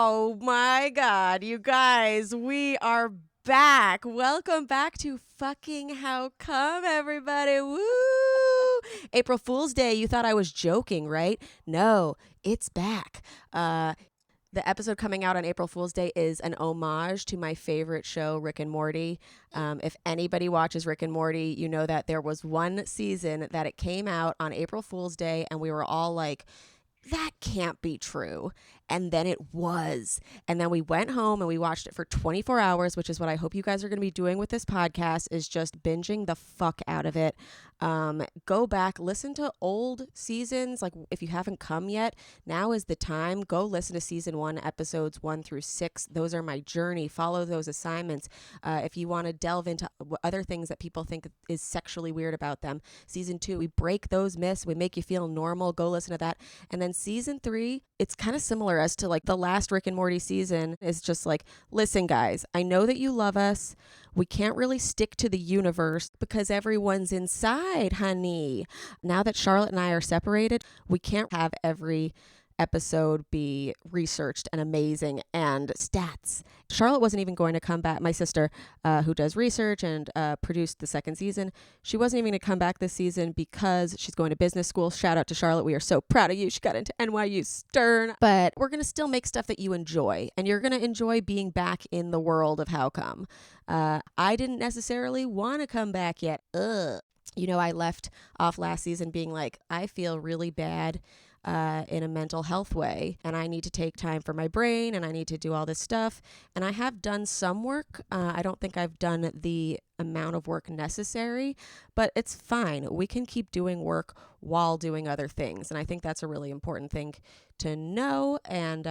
Oh my God, you guys, we are back. Welcome back to fucking How Come, everybody. Woo! April Fool's Day. You thought I was joking, right? No, it's back. The episode coming out on April Fool's Day is an homage to my favorite show, Rick and Morty. If anybody watches Rick and Morty, you know that there was one season that it came out on April Fool's Day, and we were all like, that can't be true. And then it was. And then we went home and we watched it for 24 hours, which is what I hope you guys are going to be doing with this podcast, is just binging the fuck out of it. Go back, listen to old seasons. Like if you haven't come yet, now is the time. Go listen to season 1, episodes 1 through 6. Those are my journey. Follow those assignments. If you want to delve into other things that people think is sexually weird about them. Season 2, we break those myths. We make you feel normal. Go listen to that. And then season 3, it's kind of similar as to like the last Rick and Morty season. Is just like, listen guys, I know that you love us. We can't really stick to the universe because everyone's inside, honey. Now that Charlotte and I are separated, we can't have every episode be researched and amazing and stats. Charlotte wasn't even going to come back. My sister, who does research and produced the second season, she wasn't even going to come back this season because she's going to business school. Shout out to Charlotte. We are so proud of you. She got into NYU Stern. But we're going to still make stuff that you enjoy, and you're going to enjoy being back in the world of How Come. I didn't necessarily want to come back yet. You know, I left off last season being like, I feel really bad in a mental health way, and I need to take time for my brain, and I need to do all this stuff. And I have done some work. I don't think I've done the amount of work necessary, but it's fine. We can keep doing work while doing other things. And I think that's a really important thing to know. And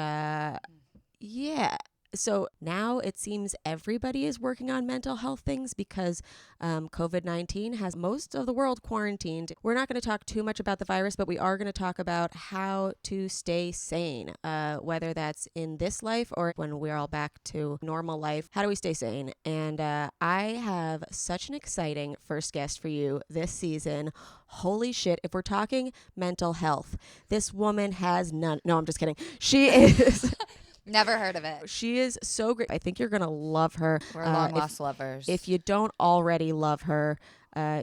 yeah. So now it seems everybody is working on mental health things because COVID-19 has most of the world quarantined. We're not going to talk too much about the virus, but we are going to talk about how to stay sane, whether that's in this life or when we're all back to normal life. How do we stay sane? And I have such an exciting first guest for you this season. Holy shit. If we're talking mental health, this woman has none. No, I'm just kidding. She is... Never heard of it. She is so great. I think you're going to love her. We're long lost lovers. If you don't already love her,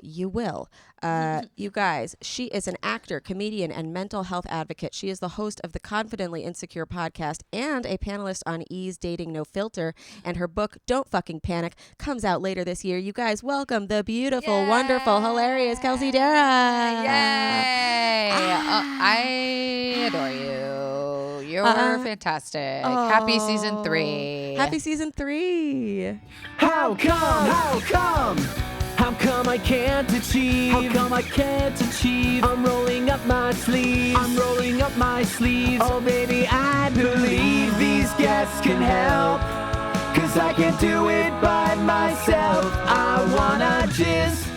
you will. You guys, she is an actor, comedian, and mental health advocate. She is the host of the Confidently Insecure podcast and a panelist on E's Dating No Filter. And her book, Don't Fucking Panic, comes out later this year. You guys, welcome the beautiful, wonderful, hilarious Kelsey Darragh. Yay! I adore you. You're fantastic. Happy season 3. Happy season 3. How come? How come? How come I can't achieve? How come I can't achieve? I'm rolling up my sleeves. I'm rolling up my sleeves. Oh baby, I believe these guests can help. 'Cause I can't do it by myself. I wanna jizz.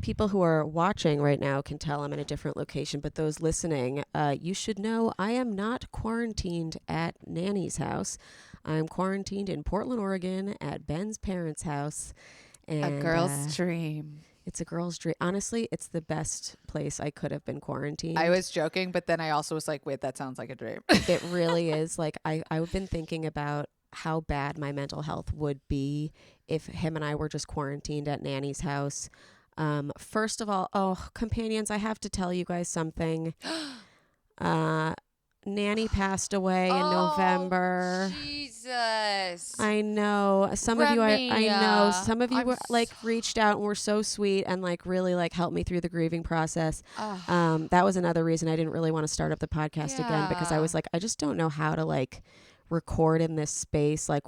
People who are watching right now can tell I'm in a different location, but those listening, you should know I am not quarantined at Nanny's house. I'm quarantined in Portland, Oregon at Ben's parents' house. And, a girl's dream. It's a girl's dream. Honestly, it's the best place I could have been quarantined. I was joking, but then I also was like, wait, that sounds like a dream. It really is. Like, I've been thinking about how bad my mental health would be if him and I were just quarantined at Nanny's house. First of all, companions, I have to tell you guys something. Nanny passed away in November. Jesus. I know. Some of you I know. Some of you were like reached out and were so sweet and like really like helped me through the grieving process. That was another reason I didn't really want to start up the podcast again, because I was like, I just don't know how to like record in this space, like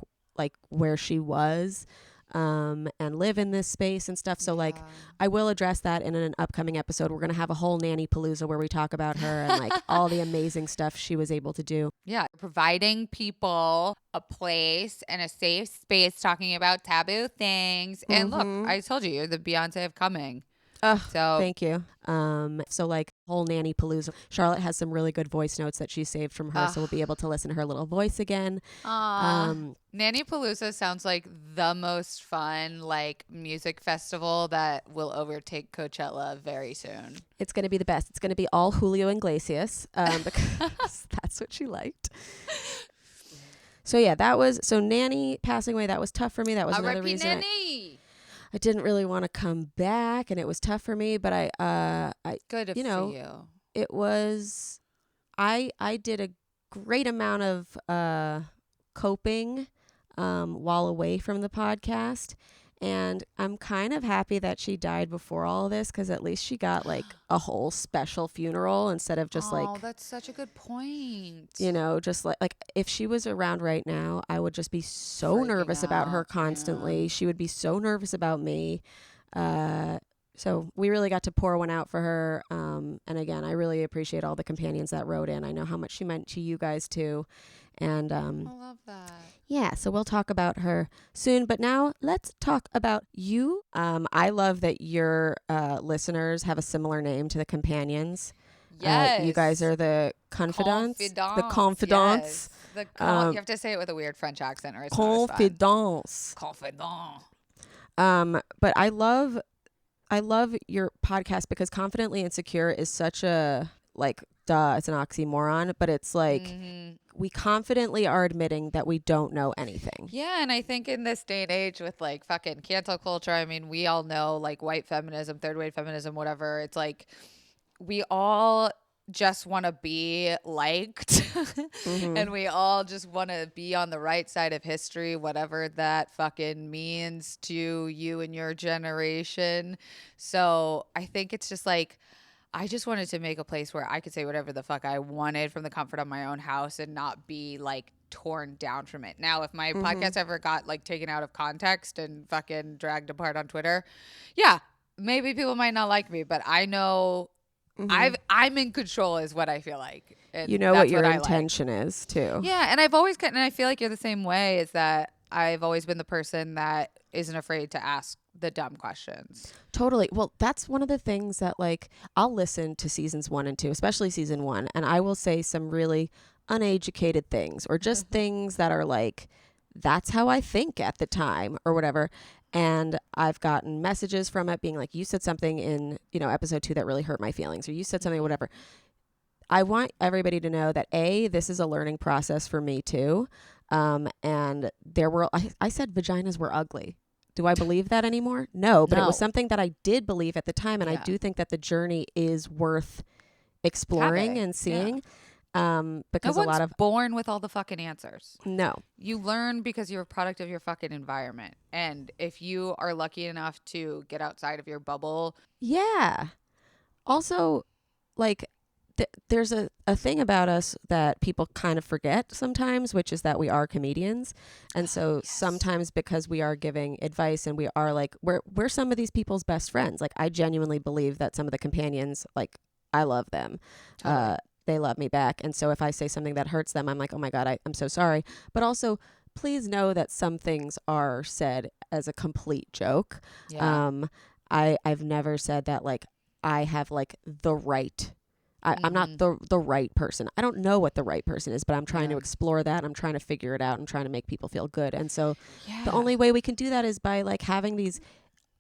where she was. And live in this space and stuff. So like, I will address that in an upcoming episode. We're going to have a whole Nanny Palooza where we talk about her and like all the amazing stuff she was able to do. Yeah. Providing people a place and a safe space talking about taboo things. And look, I told you, you're the Beyonce of coming. Oh, so thank you. So like whole nanny palooza. Charlotte has some really good voice notes that she saved from her, so we'll be able to listen to her little voice again. Nanny Palooza sounds like the most fun like music festival that will overtake Coachella very soon. It's going to be the best. It's going to be all Julio Iglesias because that's what she liked. So yeah, so Nanny passing away, that was tough for me. That was another reason Nanny. I didn't really want to come back, and it was tough for me, but I Good for you. It was, I did a great amount of coping while away from the podcast. And I'm kind of happy that she died before all of this, because at least she got like a whole special funeral instead of just like. Oh, that's such a good point. You know, just like if she was around right now, I would just be so nervous about her constantly. Yeah. She would be so nervous about me. So we really got to pour one out for her. And again, I really appreciate all the companions that wrote in. I know how much she meant to you guys too. And I love that. Yeah, so we'll talk about her soon. But now let's talk about you. I love that your listeners have a similar name to the companions. Yes. You guys are the confidants. Confidants. The confidants. Yes. You have to say it with a weird French accent, or it's confidants. Confidant. But I love your podcast because Confidently Insecure is such a it's an oxymoron, but it's like we confidently are admitting that we don't know anything. Yeah, and I think in this day and age with like fucking cancel culture, I mean, we all know like white feminism, third wave feminism, whatever. It's like we all just want to be liked and we all just want to be on the right side of history, whatever that fucking means to you and your generation. So I think it's just like, I just wanted to make a place where I could say whatever the fuck I wanted from the comfort of my own house and not be like torn down from it. Now, if my podcast ever got like taken out of context and fucking dragged apart on Twitter, yeah, maybe people might not like me, but I know I'm in control is what I feel like. And you know what your intention is too. Yeah, and and I feel like you're the same way, is that I've always been the person that isn't afraid to ask the dumb questions. Totally. Well, that's one of the things that like I'll listen to seasons 1 and 2, especially season 1, and I will say some really uneducated things or just things that are like, that's how I think at the time or whatever. And I've gotten messages from it being like, you said something in, episode 2 that really hurt my feelings, or you said something, whatever. I want everybody to know that this is a learning process for me too. And I said vaginas were ugly. Do I believe that anymore? No, but it was something that I did believe at the time. And I do think that the journey is worth exploring and seeing. Because no a lot of born with all the fucking answers. No. You learn because you're a product of your fucking environment. And if you are lucky enough to get outside of your bubble. Yeah. Also, like, there's a thing about us that people kind of forget sometimes, which is that we are comedians. And so sometimes because we are giving advice and we are like, we're some of these people's best friends. Like, I genuinely believe that some of the companions, like, I love them. Totally. They love me back. And so if I say something that hurts them, I'm like, oh my God, I'm so sorry. But also, please know that some things are said as a complete joke. Yeah. I've never said that, like, I have, like, the right. I'm not the right person. I don't know what the right person is, but I'm trying to explore that. I'm trying to figure it out. I'm trying to make people feel good. And so the only way we can do that is by, like, having these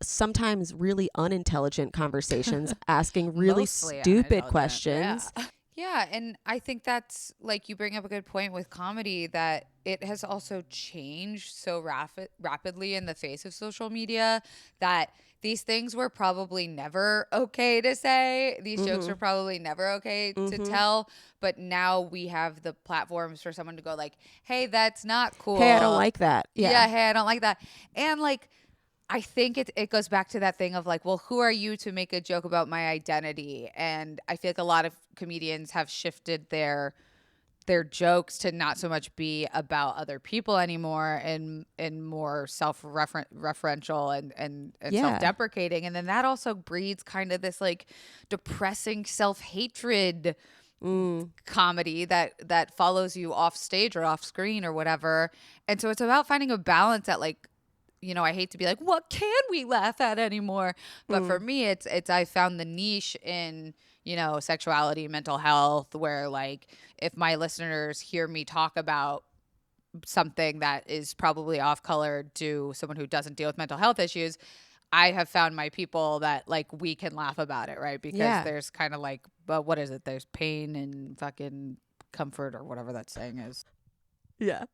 sometimes really unintelligent conversations, asking really stupid questions. Yeah. Yeah, and I think that's, like, you bring up a good point with comedy, that it has also changed so rapidly in the face of social media that these things were probably never okay to say. These jokes were probably never okay to tell. But now we have the platforms for someone to go like, hey, that's not cool. Hey, I don't like that. Yeah, hey, I don't like that. And, like, I think it goes back to that thing of like, well, who are you to make a joke about my identity? And I feel like a lot of comedians have shifted their jokes to not so much be about other people anymore and more self-referential and self-deprecating. And then that also breeds kind of this like depressing self-hatred comedy that follows you off stage or off screen or whatever. And so it's about finding a balance at, like, I hate to be like, what can we laugh at anymore? But for me, it's I found the niche in, sexuality, mental health, where like if my listeners hear me talk about something that is probably off color to someone who doesn't deal with mental health issues, I have found my people that like we can laugh about it, right? Because there's kind of like, but what is it? There's pain and fucking comfort or whatever that saying is. Yeah.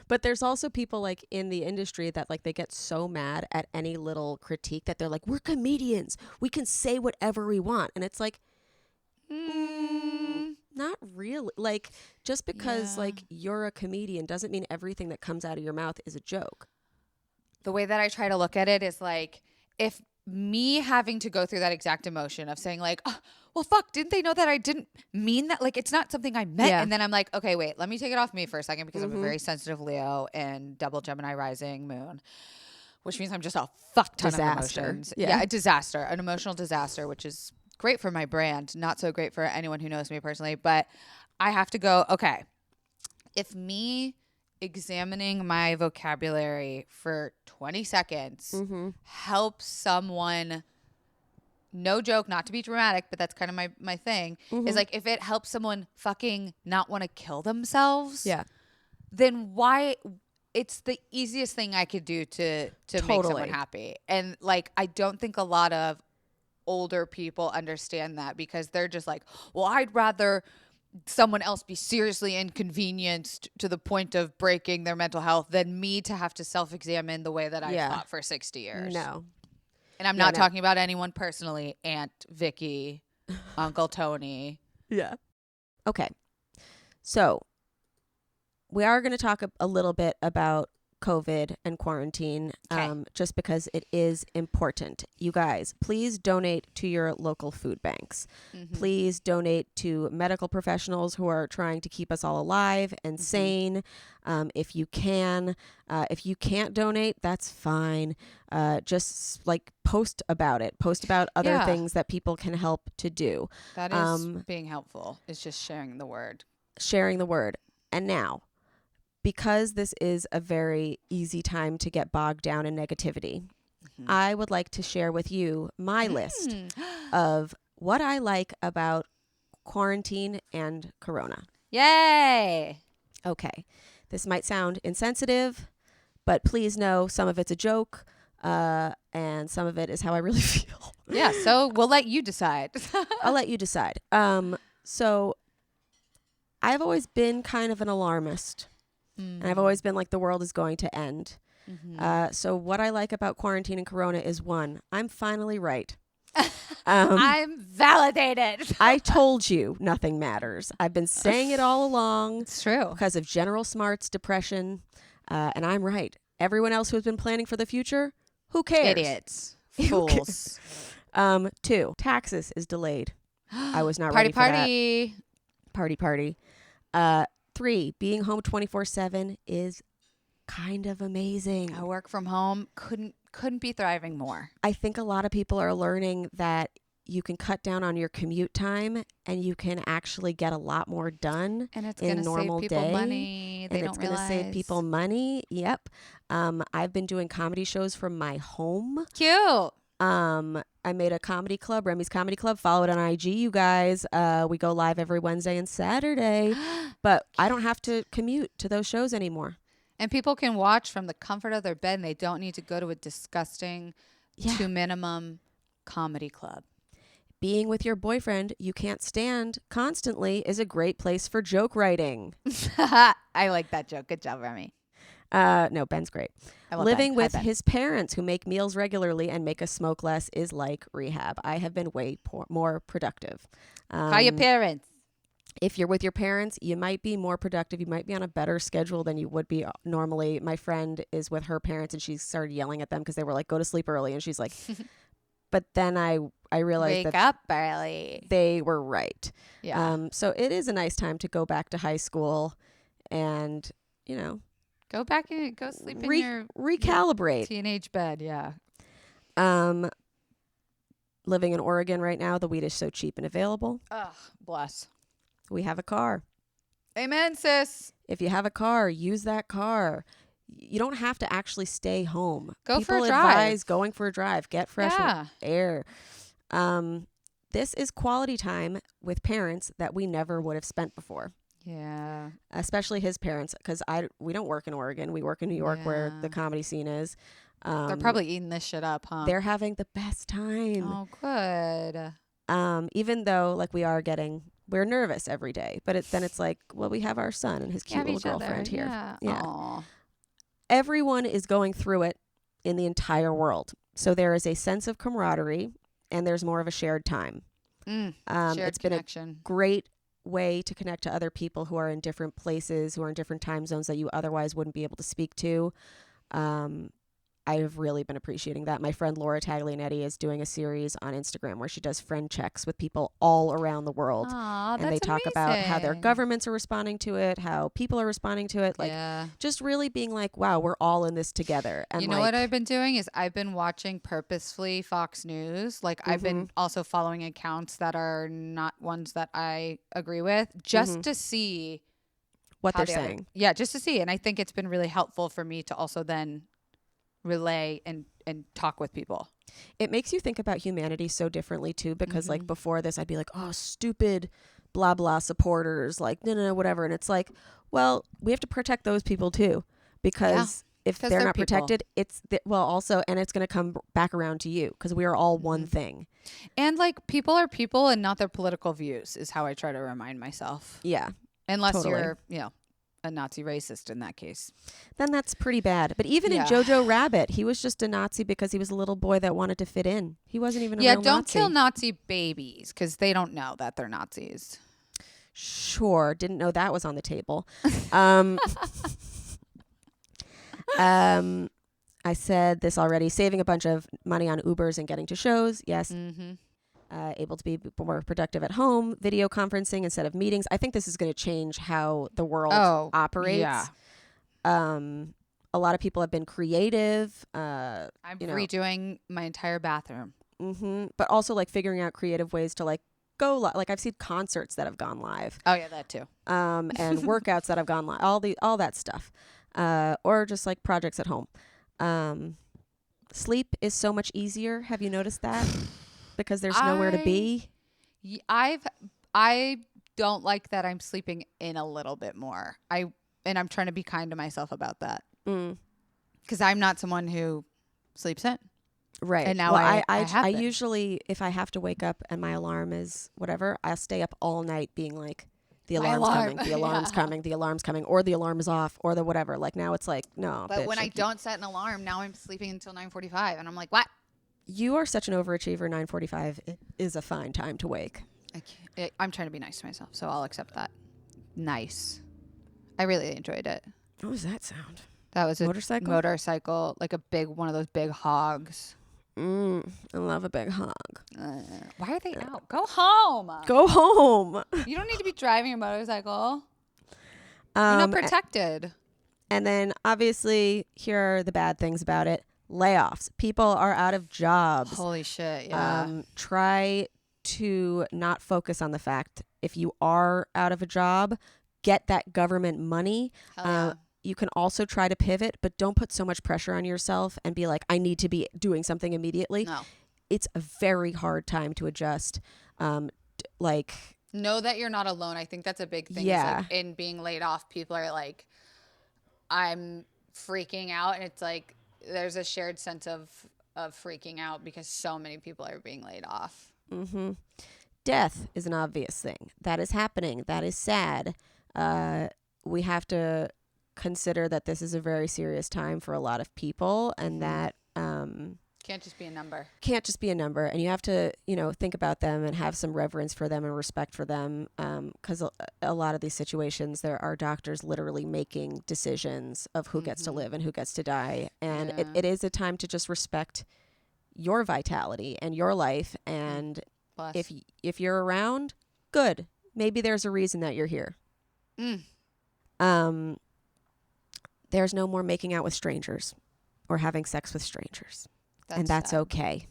But there's also people like in the industry that like they get so mad at any little critique that they're like, we're comedians. We can say whatever we want. And it's like, not really. Like just because like you're a comedian doesn't mean everything that comes out of your mouth is a joke. The way that I try to look at it is like, if me having to go through that exact emotion of saying like, oh, well, fuck, didn't they know that I didn't mean that? Like, it's not something I meant. Yeah. And then I'm like, okay, wait, let me take it off me for a second because I'm a very sensitive Leo and double Gemini rising moon, which means I'm just a fuck ton of emotions. Yeah, a disaster, an emotional disaster, which is great for my brand, not so great for anyone who knows me personally. But I have to go, okay, if me examining my vocabulary for 20 seconds helps someone, no joke, not to be dramatic, but that's kind of my thing, is like if it helps someone fucking not want to kill themselves, then why? It's the easiest thing I could do to make someone happy. And like I don't think a lot of older people understand that because they're just like, well, I'd rather someone else be seriously inconvenienced to the point of breaking their mental health than me to have to self-examine the way that I thought for 60 years. No. And I'm not talking about anyone personally. Aunt Vicky, Uncle Tony. Yeah. Okay. So we are going to talk a little bit about COVID and quarantine, just because it is important. You guys, please donate to your local food banks. Please donate to medical professionals who are trying to keep us all alive and sane. If you can, if you can't donate, that's fine. Just like post about it. Post about other things that people can help to do. That is being helpful. It's just sharing the word. Sharing the word. And now, because this is a very easy time to get bogged down in negativity, I would like to share with you my list of what I like about quarantine and corona. Yay! Okay. This might sound insensitive, but please know some of it's a joke, and some of it is how I really feel. Yeah, so we'll let you decide. I'll let you decide. So I've always been kind of an alarmist. And I've always been like, the world is going to end. So what I like about quarantine and corona is, one, I'm finally right. I'm validated. I told you nothing matters. I've been saying it all along. It's true. Because of general smarts, depression, and I'm right. Everyone else who's been planning for the future, who cares? Idiots. Fools. 2, taxes is delayed. I was not ready for that. Party. 3, being home 24/7 is kind of amazing. I work from home. Couldn't be thriving more. I think a lot of people are learning that you can cut down on your commute time and you can actually get a lot more done and it's in a normal save people day. Money. They and don't it's going to save people money. Yep. I've been doing comedy shows from my home. Cute. I made a comedy club, Remy's Comedy Club. Follow it on IG, you guys. We go live every Wednesday and Saturday, but I don't have to commute to those shows anymore. And people can watch from the comfort of their bed and they don't need to go to a disgusting to minimum comedy club. Being with your boyfriend you can't stand constantly is a great place for joke writing. I like that joke. Good job, Remy. No, Ben's great. Living Ben. with his parents who make meals regularly and make us smoke less is like rehab. I have been way more productive. Call your parents. If you're with your parents, you might be more productive. You might be on a better schedule than you would be normally. My friend is with her parents and she started yelling at them because they were like, go to sleep early. And she's like, but then I realized Wake up early. They were right. Yeah. So it is a nice time to go back to high school and, go back and go sleep in your recalibrate. Teenage bed, yeah. Living in Oregon right now, the weed is so cheap and available. Ugh, bless. We have a car. Amen, sis. If you have a car, use that car. You don't have to actually stay home. Go People for a drive. advise going for a drive. Get fresh air. this is quality time with parents that we never would have spent before. Yeah. Especially his parents, because we don't work in Oregon. We work in New York where the comedy scene is. They're probably eating this shit up, huh? They're having the best time. Oh, good. Even though we're nervous every day, but then it's like, well, we have our son and his cute little girlfriend here. Yeah. Aww. Everyone is going through it in the entire world. So there is a sense of camaraderie and there's more of a shared time. Shared it's been connection. a great way to connect to other people who are in different places, who are in different time zones that you otherwise wouldn't be able to speak to. I have really been appreciating that. My friend Laura Taglianetti is doing a series on Instagram where she does friend checks with people all around the world. Aww, and they talk about how their governments are responding to it, how people are responding to it. Just really being like, wow, we're all in this together. And you know what I've been doing is I've been watching purposefully Fox News. I've been also following accounts that are not ones that I agree with just to see what they're saying. Just to see. And I think it's been really helpful for me to also then relay and talk with people. It makes you think about humanity so differently too, because before this I'd be like, oh, stupid blah blah supporters, no, whatever. And it's like, well, we have to protect those people too, because if they're not protected, it's also, and it's going to come back around to you, because we are all one thing. And people are people and not their political views is how I try to remind myself. Yeah. Unless you're, a Nazi racist in that case. Then that's pretty bad. But even in Jojo Rabbit, he was just a Nazi because he was a little boy that wanted to fit in. He wasn't even a real Nazi. Yeah, don't kill Nazi babies because they don't know that they're Nazis. Sure. Didn't know that was on the table. I said this already. Saving a bunch of money on Ubers and getting to shows. Yes. Able to be more productive at home, video conferencing instead of meetings. I think this is going to change how the world operates. Yeah. A lot of people have been creative. I'm redoing my entire bathroom. But also figuring out creative ways to go I've seen concerts that have gone live. Oh yeah, that too. And workouts that have gone live. All that stuff. Or just projects at home. Sleep is so much easier. Have you noticed that? Because there's nowhere to be. I don't like that I'm sleeping in a little bit more. And I'm trying to be kind to myself about that. Because I'm not someone who sleeps in. Right. And now I usually, if I have to wake up and my alarm is whatever, I'll stay up all night being like, the alarm's coming, the alarm's coming, the alarm's coming, or the alarm is off, or the whatever. Now it's no. But when I don't set an alarm, now I'm sleeping until 9:45, and I'm like, what? You are such an overachiever. 9:45 is a fine time to wake. I'm trying to be nice to myself, so I'll accept that. Nice. I really enjoyed it. What was that sound? That was a motorcycle, like a big one of those big hogs. I love a big hog. Why are they out? Go home. Go home. You don't need to be driving a motorcycle. You're not protected. And then obviously, here are the bad things about it. Layoffs. People are out of jobs. Holy shit, yeah. Try to not focus on the fact if you are out of a job, get that government money. You can also try to pivot, but don't put so much pressure on yourself and be like, I need to be doing something immediately. No. It's a very hard time to adjust. Know that you're not alone. I think that's a big thing. Yeah. In being laid off, people are like, I'm freaking out. And it's like, there's a shared sense of freaking out because so many people are being laid off. Death is an obvious thing. That is happening. That is sad. We have to consider that this is a very serious time for a lot of people, and that can't just be a number. Can't just be a number. And you have to, think about them and have some reverence for them and respect for them. Because a lot of these situations, there are doctors literally making decisions of who gets to live and who gets to die. And it is a time to just respect your vitality and your life. And if you're around, good. Maybe there's a reason that you're here. There's no more making out with strangers or having sex with strangers. That's sad. Okay.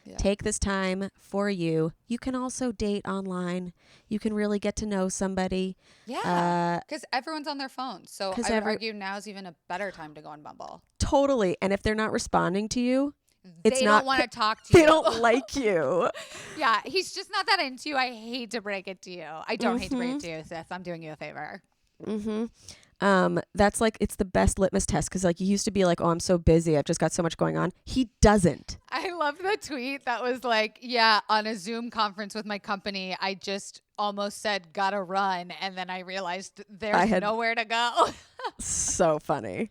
Yeah. Take this time for you. You can also date online. You can really get to know somebody. Yeah. Because everyone's on their phones. So I would argue now is even a better time to go on Bumble. Totally. And if they're not responding to you, It's they not don't want to talk to they you. don't like you. Yeah, he's just not that into you. I hate to break it to you. I don't hate to break it to you, sis. I'm doing you a favor. That's like, it's the best litmus test, because like you used to be like, oh, I'm so busy, I've just got so much going on. He doesn't. I love the tweet that was like, yeah, on a Zoom conference with my company, I just almost said gotta run, and then I realized there's nowhere to go. So funny.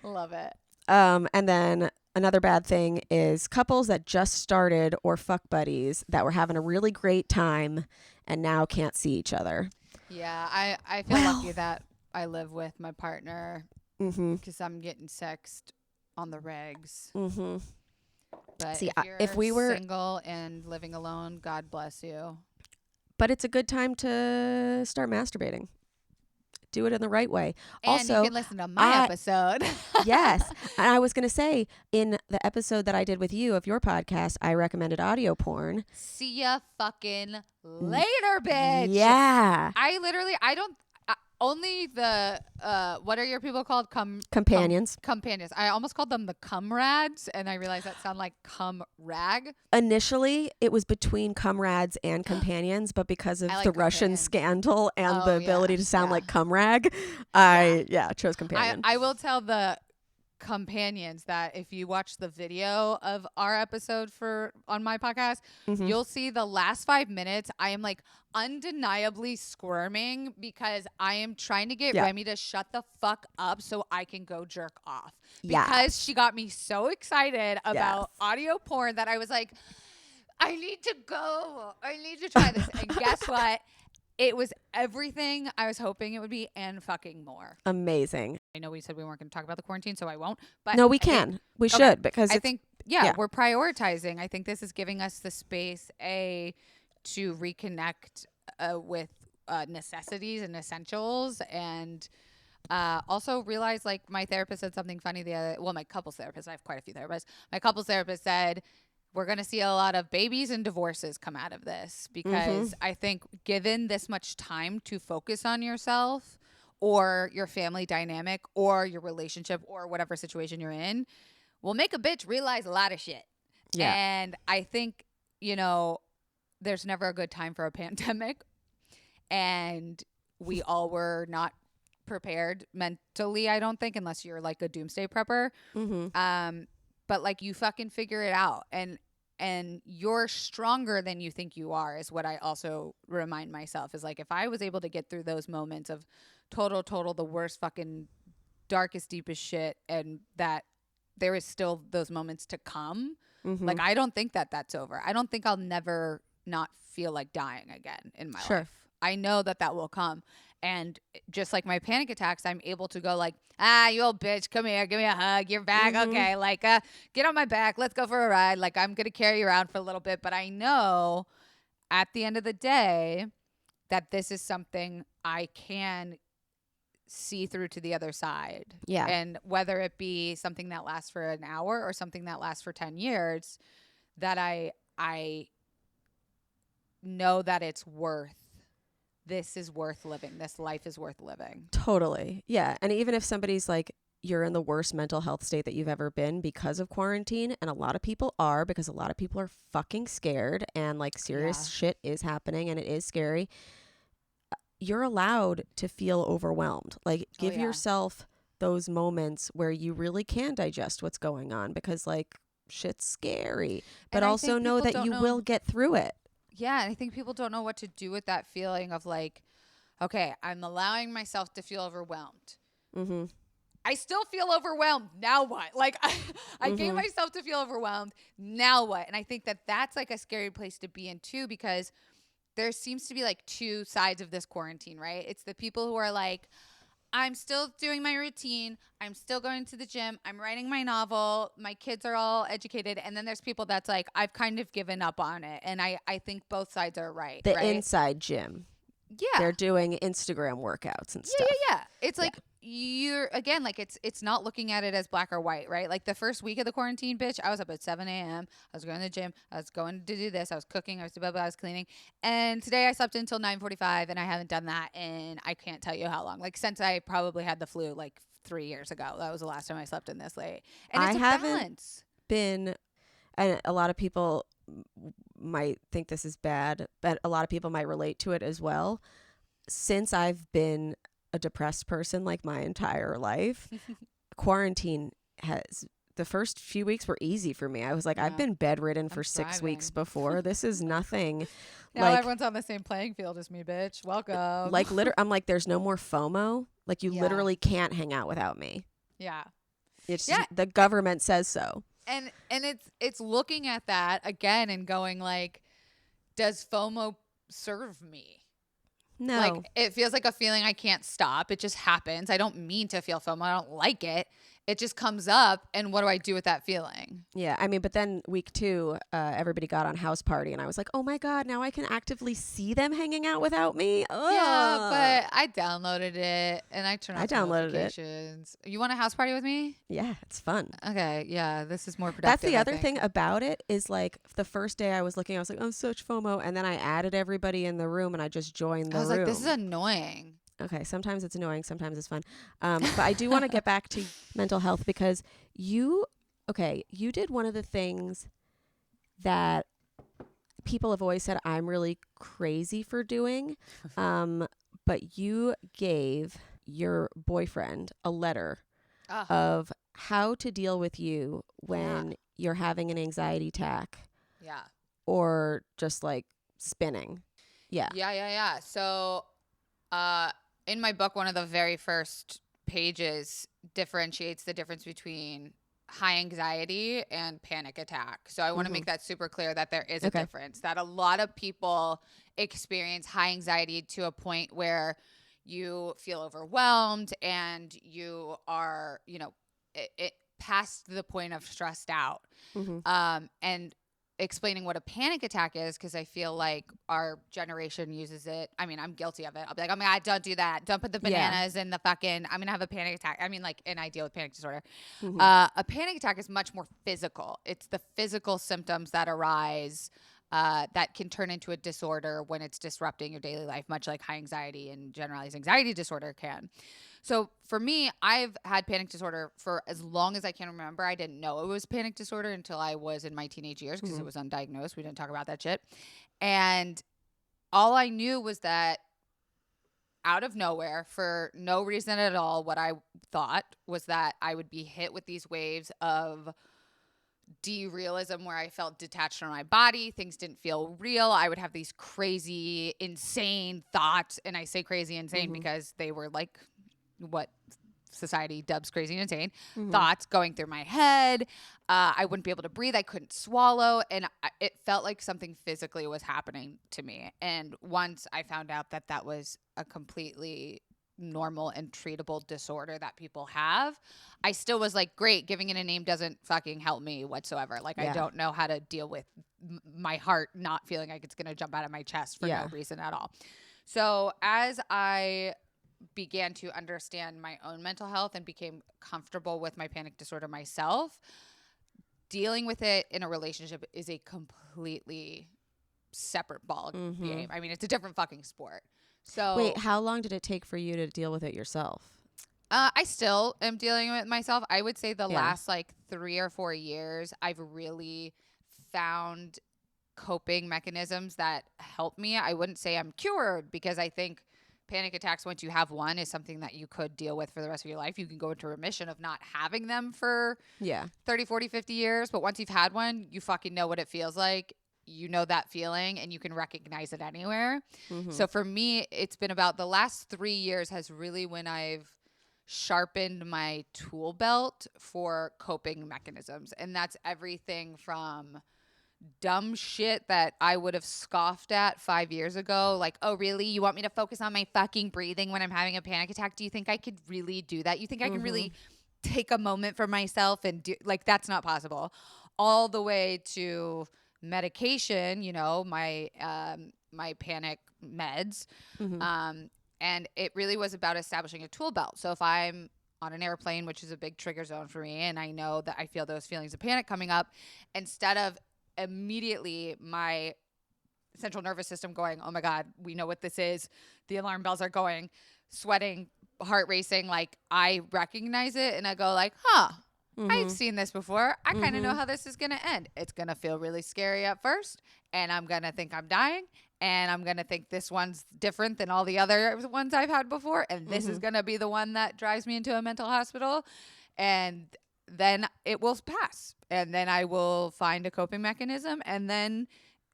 Love it. And then another bad thing is couples that just started, or fuck buddies that were having a really great time and now can't see each other. Yeah, I feel lucky that I live with my partner, because I'm getting sexed on the regs. But See, if you're if we were single and living alone, God bless you. But it's a good time to start masturbating. Do it in the right way. And also, you can listen to my episode. Yes. And I was going to say, in the episode that I did with you of your podcast, I recommended audio porn. See ya fucking later, bitch. Yeah. I don't, only the, what are your people called? Companions. Companions. I almost called them the comrades, and I realized that sound like cum rag. Initially, it was between comrades and companions, but because of the Russian scandal and the ability to sound like cumrag, I chose companion. I will tell the companions that if you watch the video of our episode on my podcast, you'll see the last 5 minutes I am like undeniably squirming because I am trying to get Remy to shut the fuck up so I can go jerk off, because she got me so excited about audio porn that I was like, I need to go, I need to try this. And guess what? It was everything I was hoping it would be, and fucking more. Amazing. I know we said we weren't going to talk about the quarantine, so I won't. But no, we can. We should, because I think, we're prioritizing. I think this is giving us the space, to reconnect with necessities and essentials, and also realize, like, my therapist said something funny my couples therapist, I have quite a few therapists. My couples therapist said, we're going to see a lot of babies and divorces come out of this, because I think given this much time to focus on yourself or your family dynamic or your relationship or whatever situation you're in, will make a bitch realize a lot of shit. Yeah. And I think, there's never a good time for a pandemic, and we all were not prepared mentally, I don't think, unless you're like a doomsday prepper. But like, you fucking figure it out, and you're stronger than you think you are, is what I also remind myself, is like, if I was able to get through those moments of total the worst fucking darkest deepest shit, and that there is still those moments to come, like, I don't think that that's over. I don't think I'll never not feel like dying again in my life. I know that will come. And just like my panic attacks, I'm able to go like, you old bitch, come here, give me a hug, you're back. Okay, like, get on my back, let's go for a ride. Like, I'm going to carry you around for a little bit. But I know at the end of the day that this is something I can see through to the other side. Yeah. And whether it be something that lasts for an hour or something that lasts for 10 years, that I know that this is worth living. This life is worth living. Totally. Yeah. And even if somebody's like, you're in the worst mental health state that you've ever been because of quarantine, and a lot of people are, because a lot of people are fucking scared, and like serious shit is happening and it is scary, you're allowed to feel overwhelmed. Like, give yourself those moments where you really can digest what's going on, because like, shit's scary, but also know that you will get through it. Yeah, and I think people don't know what to do with that feeling of like, okay, I'm allowing myself to feel overwhelmed. I still feel overwhelmed. Now what? Like, I gave myself to feel overwhelmed. Now what? And I think that that's like a scary place to be in too, because there seems to be like two sides of this quarantine, right? It's the people who are like, I'm still doing my routine. I'm still going to the gym. I'm writing my novel. My kids are all educated. And then there's people that's like, I've kind of given up on it. And I think both sides are right. The inside gym. Yeah. They're doing Instagram workouts and stuff. Yeah. It's like, you're, again, like, it's not looking at it as black or white, right? Like, the first week of the quarantine, bitch, I was up at 7 a.m. I was going to the gym. I was going to do this. I was cooking. I was cleaning. And today I slept until 9:45, and I haven't done that in, I can't tell you how long. Like, since I probably had the flu, like, 3 years ago. That was the last time I slept in this late. And it's a balance. Been and a lot of people might think this is bad, but a lot of people might relate to it as well. Since I've been a depressed person like my entire life, quarantine the first few weeks were easy for me. I was like, I've been bedridden for 6 weeks before. This is nothing. Now everyone's on the same playing field as me, bitch. Welcome. Like I'm like, there's no more FOMO. Like you literally can't hang out without me. Yeah. It's just, the government says so. And it's looking at that again and going like, does FOMO serve me? No. Like it feels like a feeling I can't stop. It just happens. I don't mean to feel FOMO. I don't like it. It just comes up, and what do I do with that feeling? Yeah, I mean, but then week 2, everybody got on House Party, and I was like, oh my God, now I can actively see them hanging out without me? Ugh. Yeah, but I downloaded it, and I turned on notifications. You want a house party with me? Yeah, it's fun. Okay, yeah, this is more productive. That's the other thing about it is like the first day I was looking, I was like, oh, such FOMO, and then I added everybody in the room, and I just joined the room. I was like, this is annoying. Okay, sometimes it's annoying, sometimes it's fun. But I do want to get back to mental health because you did one of the things that people have always said I'm really crazy for doing. But you gave your boyfriend a letter of how to deal with you when you're having an anxiety attack. Yeah. Or just like spinning. Yeah. Yeah. So, in my book, one of the very first pages differentiates the difference between high anxiety and panic attack. So I want to make that super clear that there is a difference, that a lot of people experience high anxiety to a point where you feel overwhelmed and you are, it past the point of stressed out. And explaining what a panic attack is, because I feel like our generation uses it. I mean, I'm guilty of it. I'll be like, oh my God, don't do that. Don't put the bananas in the fucking, I'm going to have a panic attack. I mean, like, and I deal with panic disorder. A panic attack is much more physical. It's the physical symptoms that arise that can turn into a disorder when it's disrupting your daily life, much like high anxiety and generalized anxiety disorder can. So for me, I've had panic disorder for as long as I can remember. I didn't know it was panic disorder until I was in my teenage years because it was undiagnosed. We didn't talk about that shit. And all I knew was that out of nowhere, for no reason at all, what I thought was that I would be hit with these waves of derealism where I felt detached from my body. Things didn't feel real. I would have these crazy, insane thoughts. And I say crazy, insane because they were like what society dubs crazy and insane thoughts going through my head. I wouldn't be able to breathe. I couldn't swallow. And it felt like something physically was happening to me. And once I found out that that was a completely normal and treatable disorder that people have, I still was like, great, giving it a name doesn't fucking help me whatsoever. Like, I don't know how to deal with my heart not feeling like it's going to jump out of my chest for no reason at all. So as I began to understand my own mental health and became comfortable with my panic disorder myself, dealing with it in a relationship is a completely separate ball game. I mean, it's a different fucking sport. So wait, how long did it take for you to deal with it yourself? I still am dealing with it myself. I would say the last like 3 or 4 years, I've really found coping mechanisms that help me. I wouldn't say I'm cured, because I think panic attacks, once you have one, is something that you could deal with for the rest of your life. You can go into remission of not having them for 30, 40, 50 years. But once you've had one, you fucking know what it feels like. You know that feeling and you can recognize it anywhere. So for me, it's been about the last 3 years has really when I've sharpened my tool belt for coping mechanisms. And that's everything from dumb shit that I would have scoffed at 5 years ago. Like, oh, really? You want me to focus on my fucking breathing when I'm having a panic attack? Do you think I could really do that? You think I can really take a moment for myself and do, like, that's not possible. All the way to medication, you know, my panic meds. And it really was about establishing a tool belt. So if I'm on an airplane, which is a big trigger zone for me, and I know that I feel those feelings of panic coming up, instead of immediately my central nervous system going, oh my God, we know what this is, the alarm bells are going, sweating, heart racing, like, I recognize it and I go like, huh, I've seen this before. I kind of know how this is going to end. It's going to feel really scary at first, and I'm going to think I'm dying, and I'm going to think this one's different than all the other ones I've had before, and this is going to be the one that drives me into a mental hospital, and then it will pass, and then I will find a coping mechanism, and then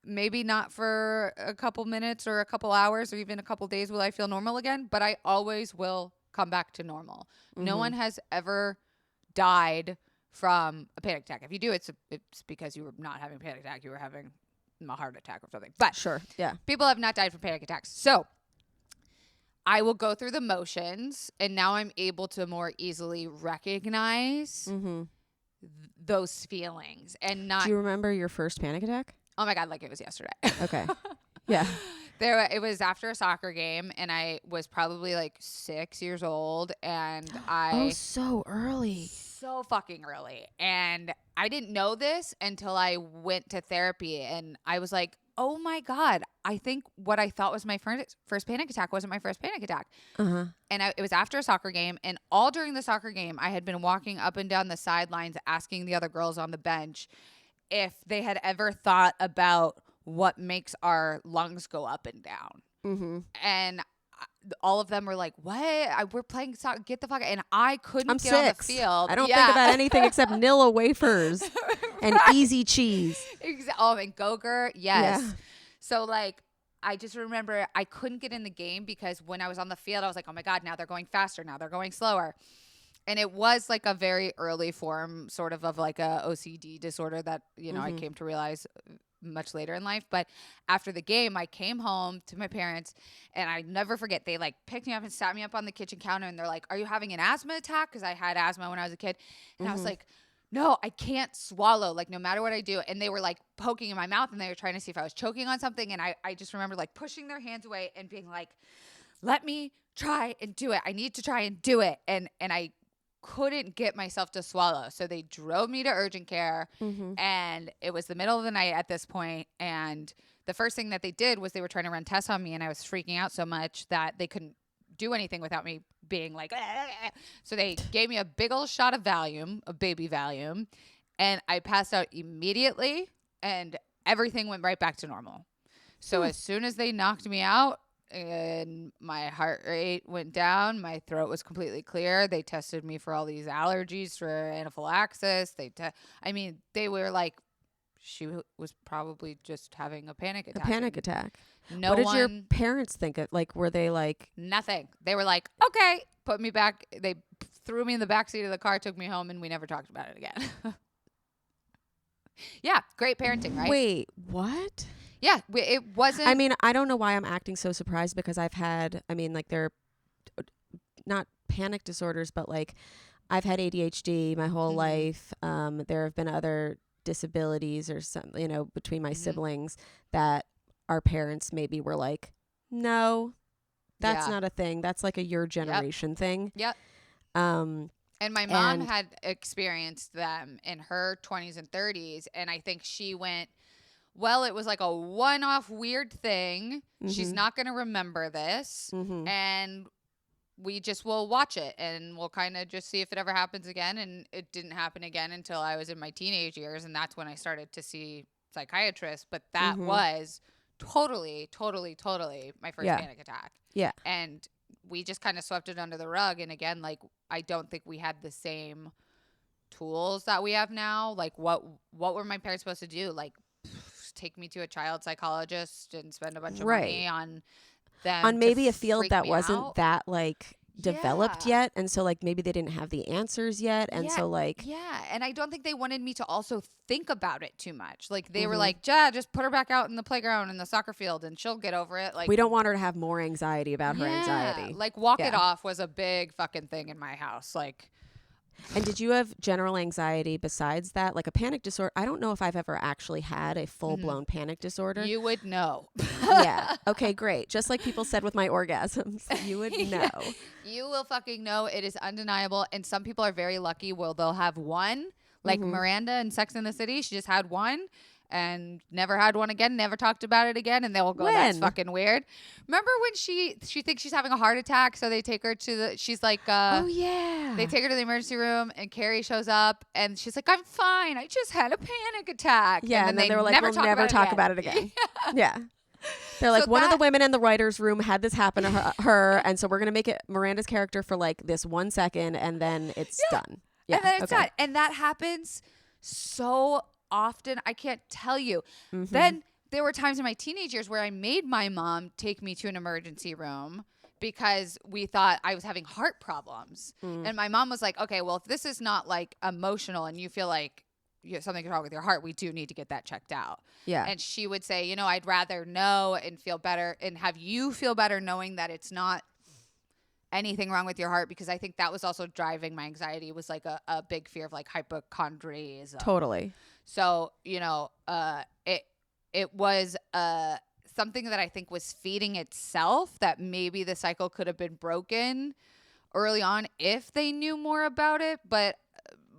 maybe not for a couple minutes or a couple hours or even a couple days will I feel normal again, but I always will come back to normal. No one has ever died from a panic attack. If you do, it's because you were not having a panic attack. You were having a heart attack or something. But Sure. Yeah. people have not died from panic attacks. So I will go through the motions, and now I'm able to more easily recognize those feelings and not. Do you remember your first panic attack? Oh my God, like it was yesterday. Okay. Yeah. It was after a soccer game, and I was probably like 6 years old, and Oh, so early. so fucking early. And I didn't know this until I went to therapy, and I was like, oh my God, I think what I thought was my first panic attack wasn't my first panic attack. And it was after a soccer game, and all during the soccer game, I had been walking up and down the sidelines asking the other girls on the bench if they had ever thought about what makes our lungs go up and down. And all of them were like, what? We're playing soccer. Get the fuck out. And I couldn't I'm get 6. on the field. I don't think about anything except Nilla wafers and easy cheese. Oh, and Go-Gurt. Yes. Yeah. So like, I just remember I couldn't get in the game because when I was on the field, I was like, oh my God, now they're going faster. Now they're going slower. And it was like a very early form sort of like a OCD disorder that, I came to realize much later in life. But after the game, I came home to my parents, and I never forget, they like picked me up and sat me up on the kitchen counter, and they're like, are you having an asthma attack? Because I had asthma when I was a kid. And I was like, no, I can't swallow, like no matter what I do. And they were like poking in my mouth, and they were trying to see if I was choking on something. And I just remember like pushing their hands away and being like, let me try and do it. I need to try and do it. And I couldn't get myself to swallow. So they drove me to urgent care, and it was the middle of the night at this point. And the first thing that they did was they were trying to run tests on me, and I was freaking out so much that they couldn't do anything without me being like, so they gave me a big old shot of Valium, a baby Valium, and I passed out immediately, and everything went right back to normal. So as soon as they knocked me out, and my heart rate went down, my throat was completely clear. They tested me for all these allergies, for anaphylaxis. They were like, she was probably just having a panic attack. A panic attack. No What did one, your parents think of? Like, were they like, nothing. They were like, okay, put me back. They threw me in the backseat of the car, took me home, and we never talked about it again. Yeah, great parenting, right? wait, what? Yeah, it wasn't. I mean, I don't know why I'm acting so surprised, because I've had, like, they're not panic disorders, but like I've had ADHD my whole life. There have been other disabilities or some, between my siblings that our parents maybe were like, no, that's not a thing. That's like a your generation thing. Yep. And my mom had experienced them in her 20s and 30s. And I think she went, well, it was like a one-off weird thing. She's not going to remember this. And we just will watch it, and we'll kind of just see if it ever happens again. And it didn't happen again until I was in my teenage years. And that's when I started to see psychiatrists. But that was totally my first panic attack. Yeah. And we just kind of swept it under the rug. And again, like, I don't think we had the same tools that we have now. Like, what were my parents supposed to do? Like, take me to a child psychologist and spend a bunch of money on them. On maybe a field freak that me wasn't out? that like developed yet. And so like maybe they didn't have the answers yet. And so like. Yeah. And I don't think they wanted me to also think about it too much. Like they were like, just put her back out in the playground in the soccer field and she'll get over it. Like, we don't want her to have more anxiety about her anxiety. Like walk it off was a big fucking thing in my house. Like. And did you have general anxiety besides that? Like a panic disorder? I don't know if I've ever actually had a full-blown panic disorder. You would know. Yeah. Okay, great. Just like people said with my orgasms, you would know. You will fucking know. It is undeniable. And some people are very lucky where they'll have one. Like Miranda in Sex and the City, she just had one. and never had one again, never talked about it again, and they will go, that's When? fucking weird. Remember when she thinks she's having a heart attack, so they take her to the, she's like, Oh yeah. they take her to the emergency room, and Carrie shows up, and she's like, I'm fine, I just had a panic attack. Yeah, and then they were like, we'll never talk about it again. Yeah. They're like, So one of the that- women in the writer's room had this happen to her, and so we're going to make it Miranda's character for like this 1 second, and then it's done. Yeah. And then it's okay. done. And that happens so often. I can't tell you. Mhm. Then there were times in my teenage years where I made my mom take me to an emergency room because we thought I was having heart problems. And my mom was like, okay, well, if this is not like emotional and you feel like something's wrong with your heart, we do need to get that checked out. Yeah. And she would say, you know, I'd rather know and feel better and have you feel better knowing that it's not anything wrong with your heart, because I think that was also driving my anxiety, was like a big fear of like hypochondriacism. Totally. So, you know, it was something that I think was feeding itself, that maybe the cycle could have been broken early on if they knew more about it. But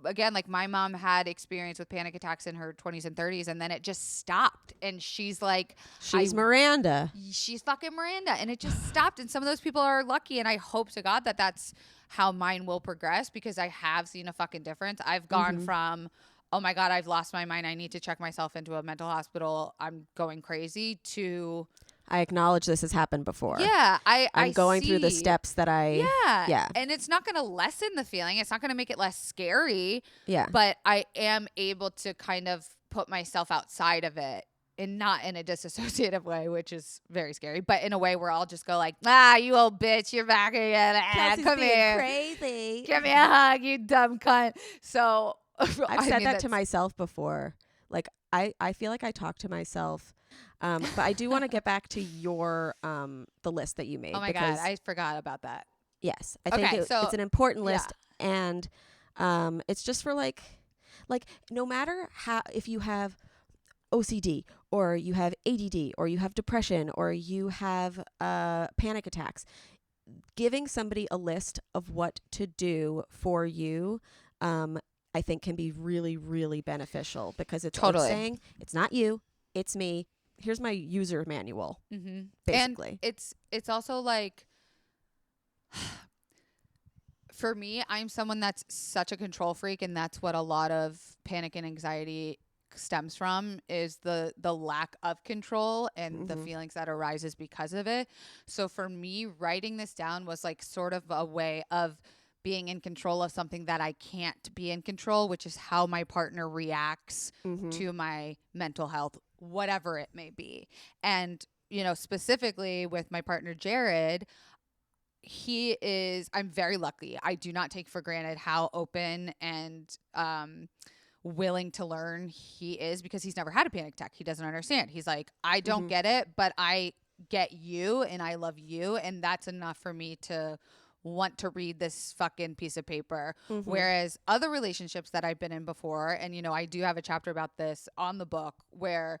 again, like my mom had experience with panic attacks in her 20s and 30s, and then it just stopped. And she's like, She's Miranda. she's fucking Miranda, and it just stopped. And some of those people are lucky, and I hope to God that that's how mine will progress, because I have seen a fucking difference. I've gone from, oh my God, I've lost my mind, I need to check myself into a mental hospital, I'm going crazy, to I acknowledge this has happened before. yeah, I'm going through the see. steps that I. Yeah. And it's not going to lessen the feeling, it's not going to make it less scary, Yeah. but I am able to kind of put myself outside of it, and not in a disassociative way, which is very scary, but in a way where I'll just go like, you old bitch, you're back again. Come here. Crazy. Give me a hug, you dumb cunt. So I've said that to myself before. Like I feel like I talk to myself. But I do want to get back to your the list that you made. Oh my God, I forgot about that. Yes, I think so it's an important list, and it's just for like no matter how, if you have OCD or you have ADD or you have depression or you have panic attacks, giving somebody a list of what to do for you, I think can be really, really beneficial, because it's like saying, it's not you, it's me. Here's my user manual, basically. And it's also like, for me, I'm someone that's such a control freak, and that's what a lot of panic and anxiety stems from, is the lack of control and the feelings that arises because of it. So for me, writing this down was like sort of a way of being in control of something that I can't be in control, which is how my partner reacts to my mental health, whatever it may be. And, you know, specifically with my partner, Jared, I'm very lucky. I do not take for granted how open and willing to learn he is, because he's never had a panic attack. He doesn't understand. He's like, I don't get it, but I get you and I love you. And that's enough for me to want to read this fucking piece of paper. Whereas other relationships that I've been in before, and, you know, I do have a chapter about this on the book, where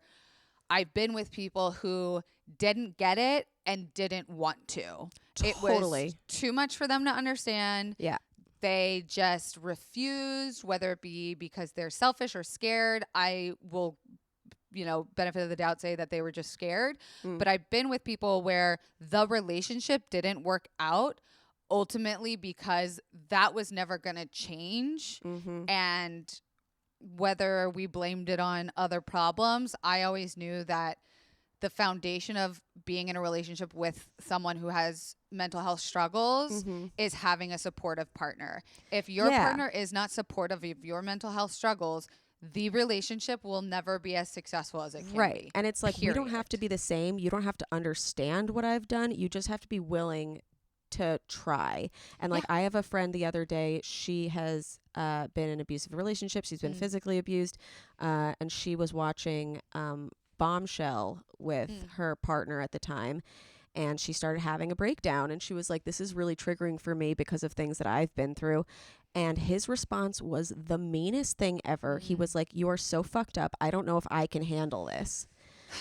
I've been with people who didn't get it and didn't want to. It was too much for them to understand. Yeah. They just refused, whether it be because they're selfish or scared. I will, you know, benefit of the doubt, say that they were just scared. But I've been with people where the relationship didn't work out, ultimately because that was never going to change. And whether we blamed it on other problems, I always knew that the foundation of being in a relationship with someone who has mental health struggles is having a supportive partner. If your partner is not supportive of your mental health struggles, the relationship will never be as successful as it can be. And it's like, you don't have to be the same. You don't have to understand what I've done. You just have to be willing to try. And like, I have a friend the other day, she has been in an abusive relationship. She's been physically abused. And she was watching Bombshell with her partner at the time, and she started having a breakdown, and she was like, this is really triggering for me because of things that I've been through. And his response was the meanest thing ever. He was like, you are so fucked up, I don't know if I can handle this.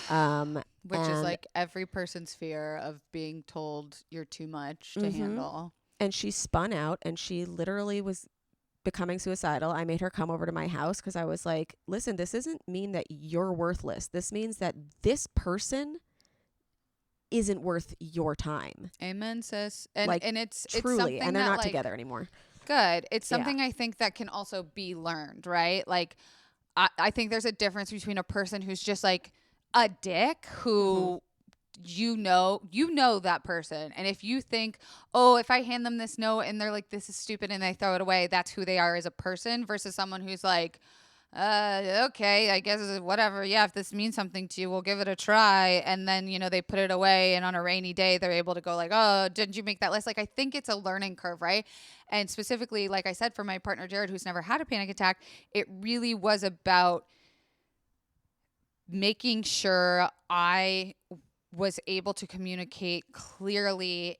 Which is like every person's fear of being told you're too much to handle. And she spun out, and she literally was becoming suicidal, I made her come over to my house because I was like, listen, this doesn't mean that you're worthless. This means that this person isn't worth your time. Amen, sis. And Like, and it's Truly. something And they're that, not like, together anymore. good. It's Yeah. something I think that can also be learned, right? Like, I think there's a difference between a person who's just like a dick who you know that person. And if you think, oh, if I hand them this note and they're like, this is stupid, and they throw it away, that's who they are as a person, versus someone who's like, okay, I guess whatever. Yeah, if this means something to you, we'll give it a try. And then, they put it away, and on a rainy day, they're able to go like, oh, didn't you make that list? Like, I think it's a learning curve, right? And specifically, like I said, for my partner, Jared, who's never had a panic attack, it really was about making sure I was able to communicate clearly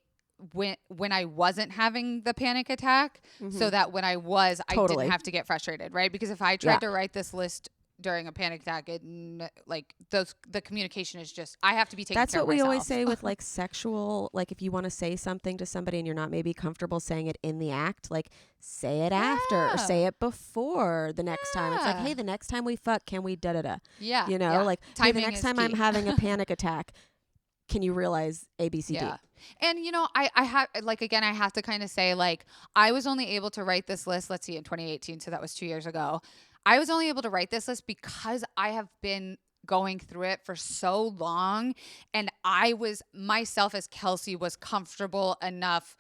when I wasn't having the panic attack, so that when I was, I didn't have to get frustrated, right? Because if I tried to write this list during a panic attack, the communication is just, I have to be taking That's care what of we myself. always say with like sexual, like if you want to say something to somebody and you're not maybe comfortable saying it in the act, like say it after or say it before the next time. It's like, hey, the next time we fuck, can we da-da-da? Yeah. Like, hey, the Timing next is time I'm key. having a panic attack, can you realize A, B, C, D? Yeah. And, I have, like, again, I have to kind of say, like, I was only able to write this list, let's see, in 2018. So that was 2 years ago. I was only able to write this list because I have been going through it for so long. And I was, myself as Kelsey, was comfortable enough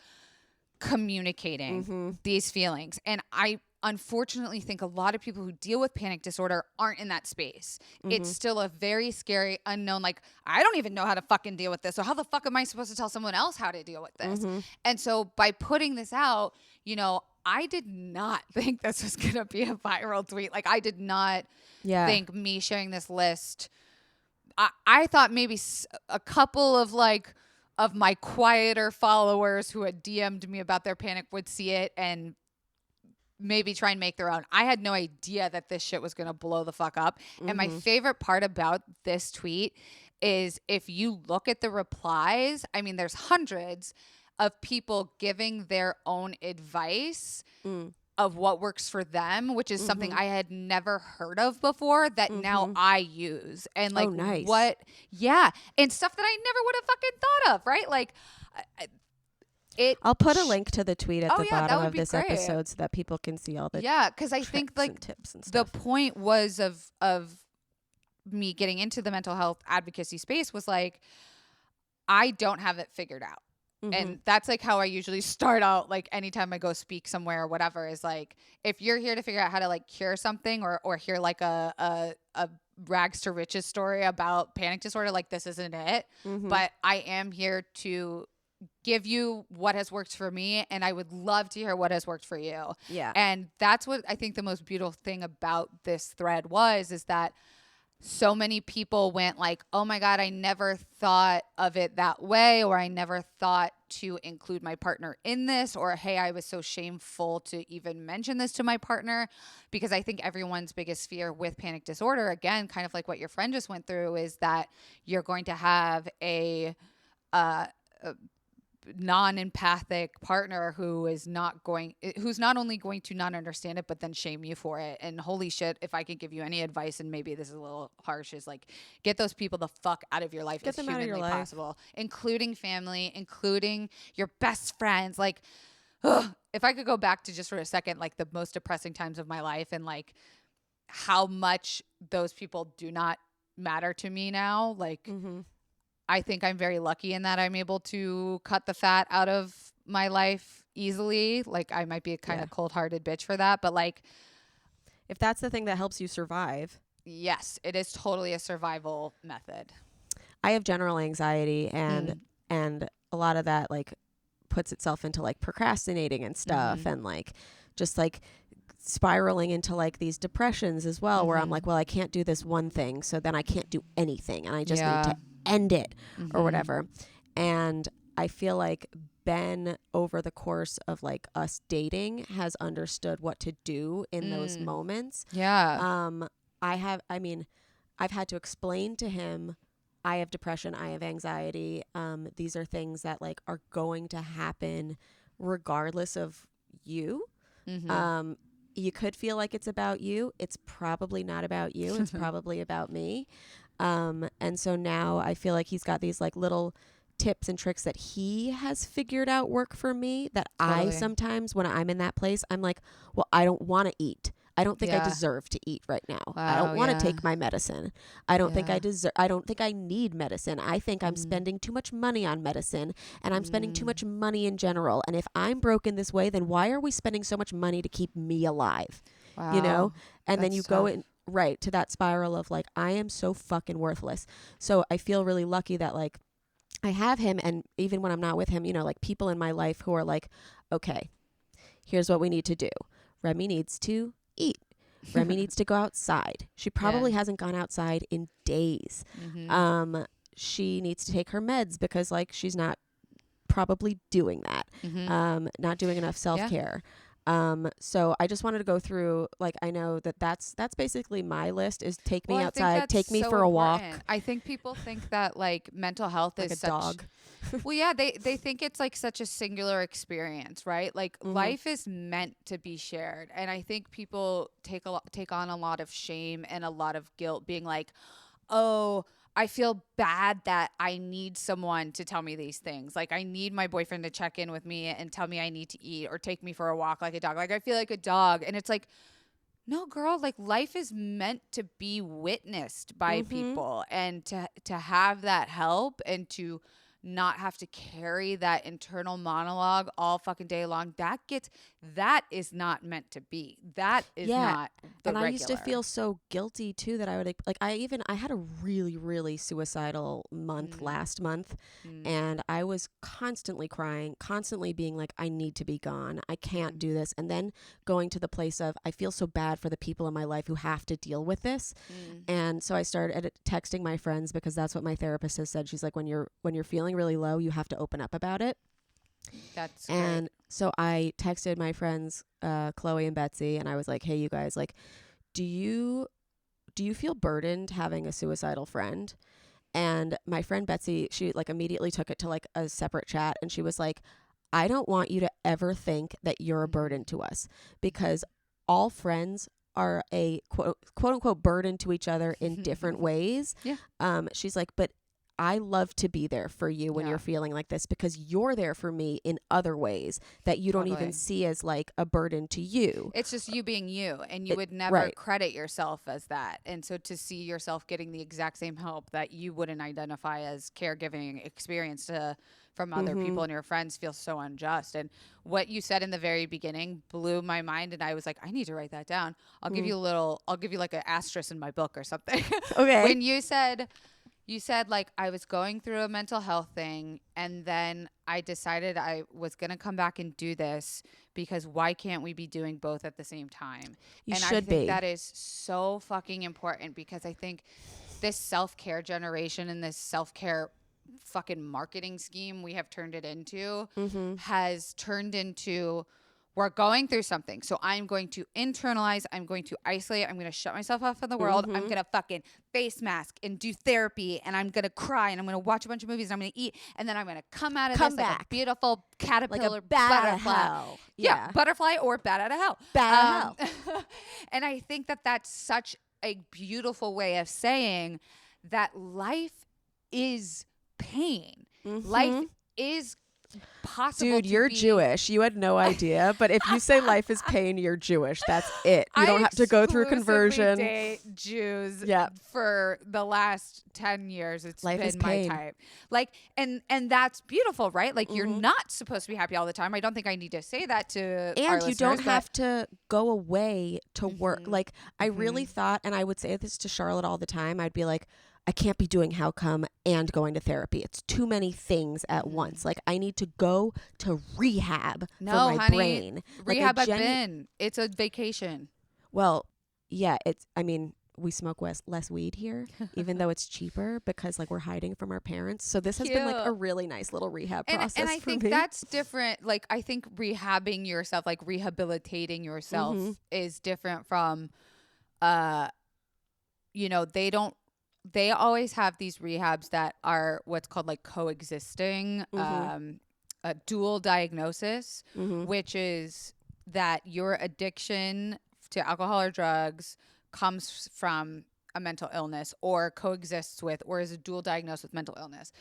communicating these feelings. And I unfortunately think a lot of people who deal with panic disorder aren't in that space. It's still a very scary unknown. Like, I don't even know how to fucking deal with this. So how the fuck am I supposed to tell someone else how to deal with this? And so by putting this out, I did not think this was going to be a viral tweet. Like, I did not think me sharing this list. I thought maybe a couple of of my quieter followers who had DM'd me about their panic would see it and maybe try and make their own. I had no idea that this shit was going to blow the fuck up. And my favorite part about this tweet is if you look at the replies, I mean, there's hundreds of people giving their own advice of what works for them, which is something I had never heard of before that now I use. And like, nice. and stuff that I never would have fucking thought of, right? Like, I'll put a link to the tweet at the that bottom would of be this great. episode so that people can see all the because I think like and tips and the stuff. point was of me getting into the mental health advocacy space was like, I don't have it figured out. And that's like how I usually start out, like anytime I go speak somewhere or whatever, is like, if you're here to figure out how to like cure something or hear like a rags to riches story about panic disorder, like this isn't it. But I am here to give you what has worked for me, and I would love to hear what has worked for you. Yeah. And that's what I think the most beautiful thing about this thread is that so many people went like, oh my God, I never thought of it that way, or I never thought to include my partner in this, or hey, I was so shameful to even mention this to my partner. Because I think everyone's biggest fear with panic disorder, again, kind of like what your friend just went through, is that you're going to have a non-empathic partner who's not only going to not understand it, but then shame you for it. And holy shit, if I could give you any advice, and maybe this is a little harsh, is like, get those people the fuck out of your life as humanly possible, including family, including your best friends. Like, if I could go back to just for a second, like the most depressing times of my life, and like how much those people do not matter to me now, like I think I'm very lucky in that I'm able to cut the fat out of my life easily. Like, I might be a kind of cold-hearted bitch for that, but like, if that's the thing that helps you survive. Yes, it is totally a survival method. I have general anxiety, and a lot of that like puts itself into like procrastinating and stuff, and like just like spiraling into like these depressions as well, where I'm like, well, I can't do this one thing, so then I can't do anything, and I just need to end it or whatever. And I feel like Ben, over the course of like us dating, has understood what to do in those moments. I've had to explain to him, I have depression, I have anxiety. These are things that like are going to happen regardless of you. you could feel like it's about you. It's probably not about you. It's probably about me. And so now I feel like he's got these like little tips and tricks that he has figured out work for me that I sometimes, when I'm in that place, I'm like, well, I don't want to eat. I don't think I deserve to eat right now. I don't want to take my medicine. I don't think I deserve. I don't think I need medicine. I think I'm spending too much money on medicine, and I'm spending too much money in general. And if I'm broken this way, then why are we spending so much money to keep me alive? You know? And then you go in right to that spiral of like, I am so fucking worthless. So I feel really lucky that like I have him, and even when I'm not with him, you know, like people in my life who are like, okay, here's what we need to do. Remy needs to eat. Remy needs to go outside. She probably hasn't gone outside in days. She needs to take her meds because like she's not probably doing that. Not doing enough self-care. So I just wanted to go through, like, I know that's basically my list is take me outside, take me for a walk. I think people think that like mental health like is a dog. Well, yeah, they think it's like such a singular experience, right? Like life is meant to be shared. And I think people take on a lot of shame and a lot of guilt being like, oh, I feel bad that I need someone to tell me these things. Like I need my boyfriend to check in with me and tell me I need to eat or take me for a walk like a dog. Like I feel like a dog. And it's like, no, girl, like life is meant to be witnessed by people and to have that help and to not have to carry that internal monologue all fucking day long. That is not meant to be. That is not the regular. I used to feel so guilty too that I would like I had a really, really suicidal month last month, and I was constantly crying, constantly being like, I need to be gone. I can't do this. And then going to the place of, I feel so bad for the people in my life who have to deal with this. And so I started texting my friends because that's what my therapist has said. She's like, when you're feeling really low, you have to open up about it. That's and so I texted my friends Chloe and Betsy, and I was like, hey, you guys, like, do you feel burdened having a suicidal friend? And my friend Betsy, she like immediately took it to like a separate chat, and she was like, I don't want you to ever think that you're a burden to us, because all friends are a quote unquote burden to each other in different ways. She's like, but I love to be there for you when you're feeling like this, because you're there for me in other ways that you don't even see as like a burden to you. It's just you being you, and you would never credit yourself as that. And so to see yourself getting the exact same help that you wouldn't identify as caregiving experience from other people and your friends feels so unjust. And what you said in the very beginning blew my mind, and I was like, I need to write that down. I'll give you like an asterisk in my book or something. Okay. When you said like I was going through a mental health thing, and then I decided I was going to come back and do this because why can't we be doing both at the same time? I think that is so fucking important, because I think this self-care generation and this self-care fucking marketing scheme we have turned it into has turned into, we're going through something, so I'm going to internalize, I'm going to isolate, I'm going to shut myself off from the world, I'm going to fucking face mask and do therapy, and I'm going to cry, and I'm going to watch a bunch of movies, and I'm going to eat, and then I'm going to come out of this like a beautiful caterpillar, like a bat butterfly. out of hell. Yeah, butterfly or bat out of hell. Bat out of hell. And I think that that's such a beautiful way of saying that life is pain. Life is possible. Dude, you're Jewish. You had no idea. But if you say life is pain, you're Jewish. That's it. You don't have to go through conversion. Date Jews Yeah. For the last 10 years. It's life been is my pain. type. Like, and that's beautiful, right? Like, you're not supposed to be happy all the time. I don't think I need to say that to our And you don't listeners, have to go away to work. Like, I really thought, and I would say this to Charlotte all the time, I'd be like, I can't be doing How Come and going to therapy. It's too many things at once. Like, I need to go to rehab for my brain. Rehab I've been. It's a vacation. Well, yeah, I mean, we smoke less weed here, even though it's cheaper, because like we're hiding from our parents. So this has been like a really nice little rehab process and I for think me. that's different. Like, I think rehabbing yourself, like rehabilitating yourself is different from, they always have these rehabs that are what's called like coexisting, a dual diagnosis, which is that your addiction to alcohol or drugs comes from a mental illness or coexists with or is a dual diagnosed with mental illness.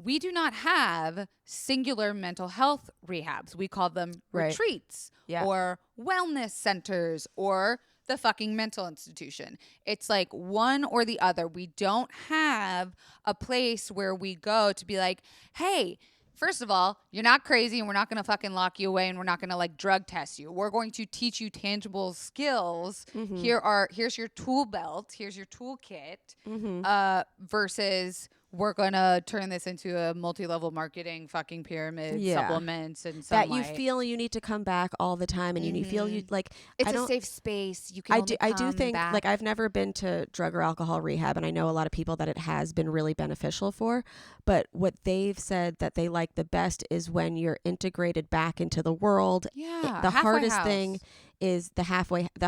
We do not have singular mental health rehabs. We call them retreats or wellness centers or the fucking mental institution. It's like one or the other. We don't have a place where we go to be like, hey, first of all, you're not crazy and we're not going to fucking lock you away and we're not going to like drug test you. We're going to teach you tangible skills. Here's your tool belt. Here's your toolkit versus we're going to turn this into a multi-level marketing fucking pyramid, supplements and sunlight. That you feel you need to come back all the time and you feel you like it's a safe space. You can I do think back. Like I've never been to drug or alcohol rehab and I know a lot of people that it has been really beneficial for, but what they've said that they like the best is when you're integrated back into the world. The hardest thing is the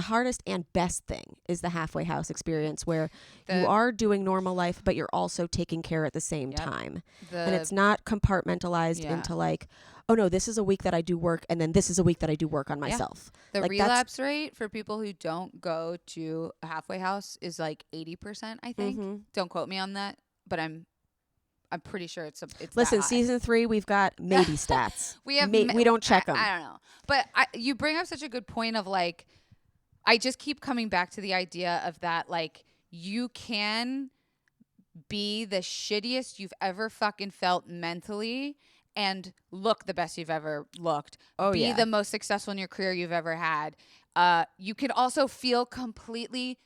hardest and best thing is the halfway house experience where you are doing normal life, but you're also taking care at the same time. And it's not compartmentalized into like, oh no, this is a week that I do work and then this is a week that I do work on myself. The like relapse rate for people who don't go to a halfway house is like 80%, I think. Don't quote me on that, but I'm pretty sure it's listen, season 3, we've got maybe stats. We don't check them. I don't know. But you bring up such a good point of like, I just keep coming back to the idea of that, like, you can be the shittiest you've ever fucking felt mentally and look the best you've ever looked. Be the most successful in your career you've ever had. You can also feel completely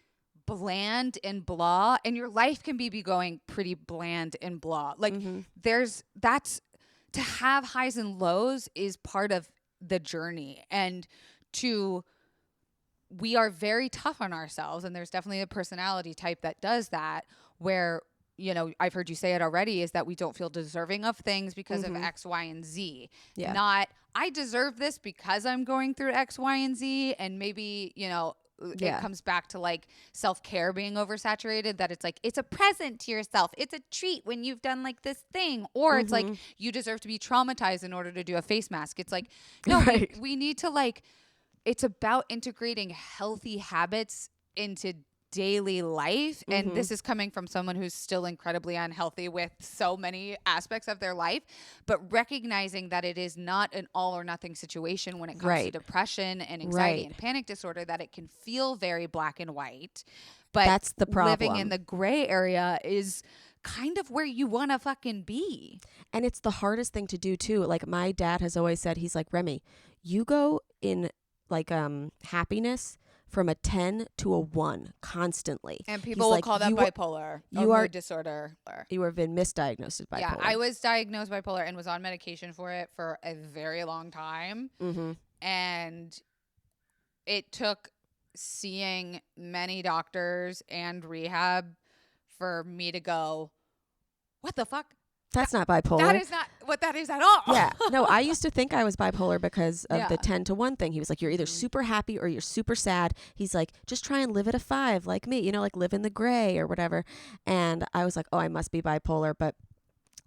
bland and blah, and your life can be going pretty bland and blah. Like that's to have highs and lows is part of the journey, and we are very tough on ourselves, and there's definitely a personality type that does that where, you know, I've heard you say it already, is that we don't feel deserving of things because of X, Y, and Z. Not I deserve this because I'm going through X, Y, and Z, and maybe, you know, it comes back to like self-care being oversaturated, that it's like it's a present to yourself, it's a treat when you've done like this thing, or it's like you deserve to be traumatized in order to do a face mask. It's like no, we need to like, it's about integrating healthy habits into daily life, and this is coming from someone who's still incredibly unhealthy with so many aspects of their life, but recognizing that it is not an all or nothing situation when it comes to depression and anxiety and panic disorder, that it can feel very black and white, but that's the problem. Living in the gray area is kind of where you want to fucking be, and it's the hardest thing to do too. Like my dad has always said, he's like, Remy, you go in like happiness from a 10 to a 1 constantly. And people will call that bipolar or mood disorder. You have been misdiagnosed as bipolar. Yeah, I was diagnosed bipolar and was on medication for it for a very long time. And it took seeing many doctors and rehab for me to go, what the fuck? That's not bipolar. That is not what that is at all. Yeah. No, I used to think I was bipolar because of the 10 to 1 thing. He was like, you're either super happy or you're super sad. He's like, just try and live at a 5 like me, you know, like live in the gray or whatever. And I was like, oh, I must be bipolar. But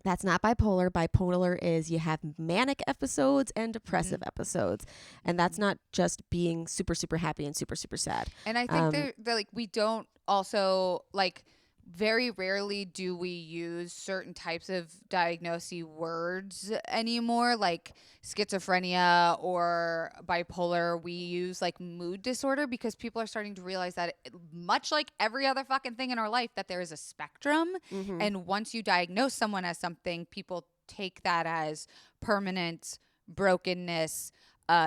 that's not bipolar. Bipolar is you have manic episodes and depressive episodes. And that's not just being super, super happy and super, super sad. And I think they're like, we don't also like, very rarely do we use certain types of diagnostic words anymore, like schizophrenia or bipolar. We use like mood disorder because people are starting to realize that much like every other fucking thing in our life, that there is a spectrum. And once you diagnose someone as something, people take that as permanent brokenness,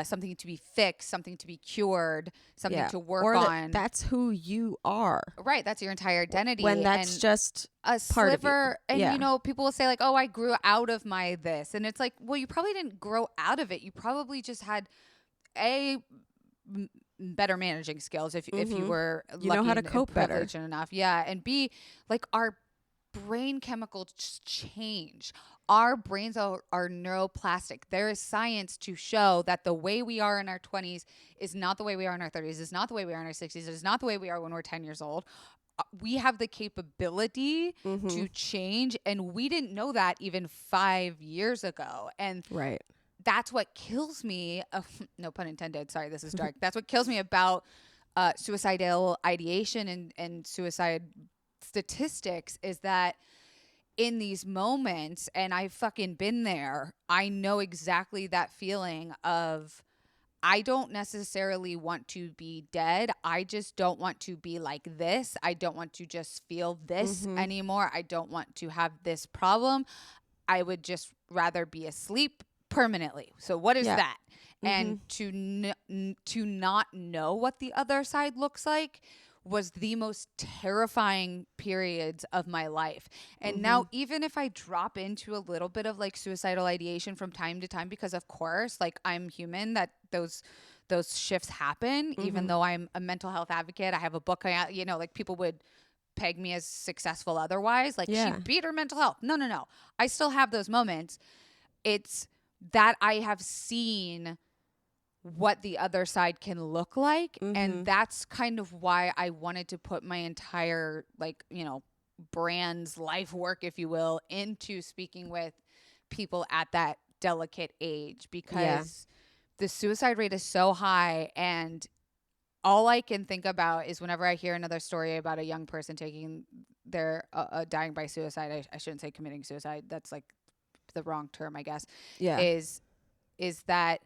something to be fixed, something to be cured, something to work on. That's who you are. Right. That's your entire identity. When that's just a part sliver. Of you. And, you know, people will say like, oh, I grew out of my this. And it's like, well, you probably didn't grow out of it. You probably just had better managing skills if you were you know how to cope better enough. Yeah. And B, like our brain chemicals change. Our brains are neuroplastic. There is science to show that the way we are in our 20s is not the way we are in our 30s, is not the way we are in our 60s, is not the way we are when we're 10 years old. We have the capability to change, and we didn't know that even 5 years ago. And that's what kills me. No pun intended. Sorry, this is dark. That's what kills me about suicidal ideation and suicide statistics is that in these moments, and I've fucking been there, I know exactly that feeling of I don't necessarily want to be dead. I just don't want to be like this. I don't want to just feel this anymore. I don't want to have this problem. I would just rather be asleep permanently. So what is that? And to not know what the other side looks like was the most terrifying periods of my life. And now even if I drop into a little bit of like suicidal ideation from time to time, because of course, like I'm human, that those shifts happen, even though I'm a mental health advocate, I have a book, you know, like people would peg me as successful otherwise. Like she beat her mental health. No. I still have those moments. It's that I have seen what the other side can look like. And that's kind of why I wanted to put my entire, like, you know, brand's life work, if you will, into speaking with people at that delicate age, because the suicide rate is so high. And all I can think about is whenever I hear another story about a young person taking their dying by suicide, I shouldn't say committing suicide. That's like the wrong term, I guess. Yeah. Is that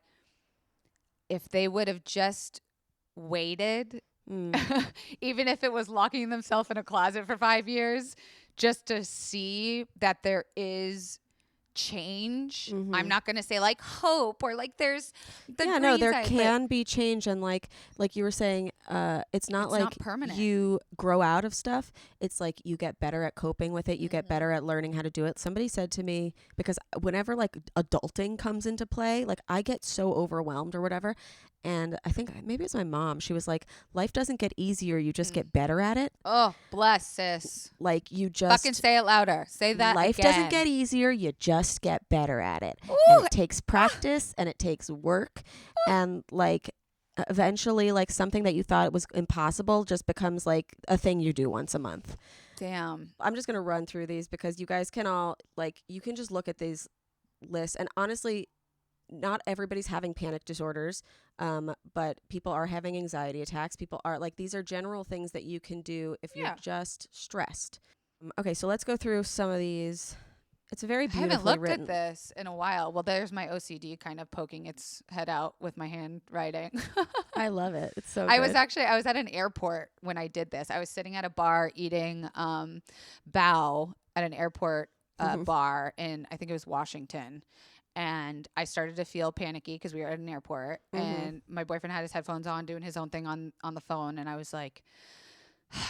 if they would have just waited, even if it was locking themselves in a closet for 5 years, just to see that there is change. I'm not going to say like hope or like there's the green no, there side, can be change. And like you were saying, it's not like permanent. You grow out of stuff. It's like you get better at coping with it. You get better at learning how to do it. Somebody said to me, because whenever like adulting comes into play, like I get so overwhelmed or whatever. And I think maybe it's my mom. She was like, life doesn't get easier. You just get better at it. Oh, bless, sis. Like you just fucking say it louder. Say that life again. doesn't get easier. You just get better at it. Ooh. And it takes practice and it takes work. And like eventually like something that you thought was impossible just becomes like a thing you do once a month. Damn. I'm just going to run through these because you guys can all like, you can just look at these lists. And honestly, not everybody's having panic disorders, but people are having anxiety attacks. People are like, these are general things that you can do if you're just stressed. Okay, so let's go through some of these. It's a very beautifully I haven't looked written. at this in a while. Well, there's my OCD kind of poking its head out with my handwriting. I love it. It's so I good. was at an airport when I did this. I was sitting at a bar eating bao at an airport bar in, I think it was Washington. And I started to feel panicky because we were at an airport and my boyfriend had his headphones on doing his own thing on the phone. And I was like,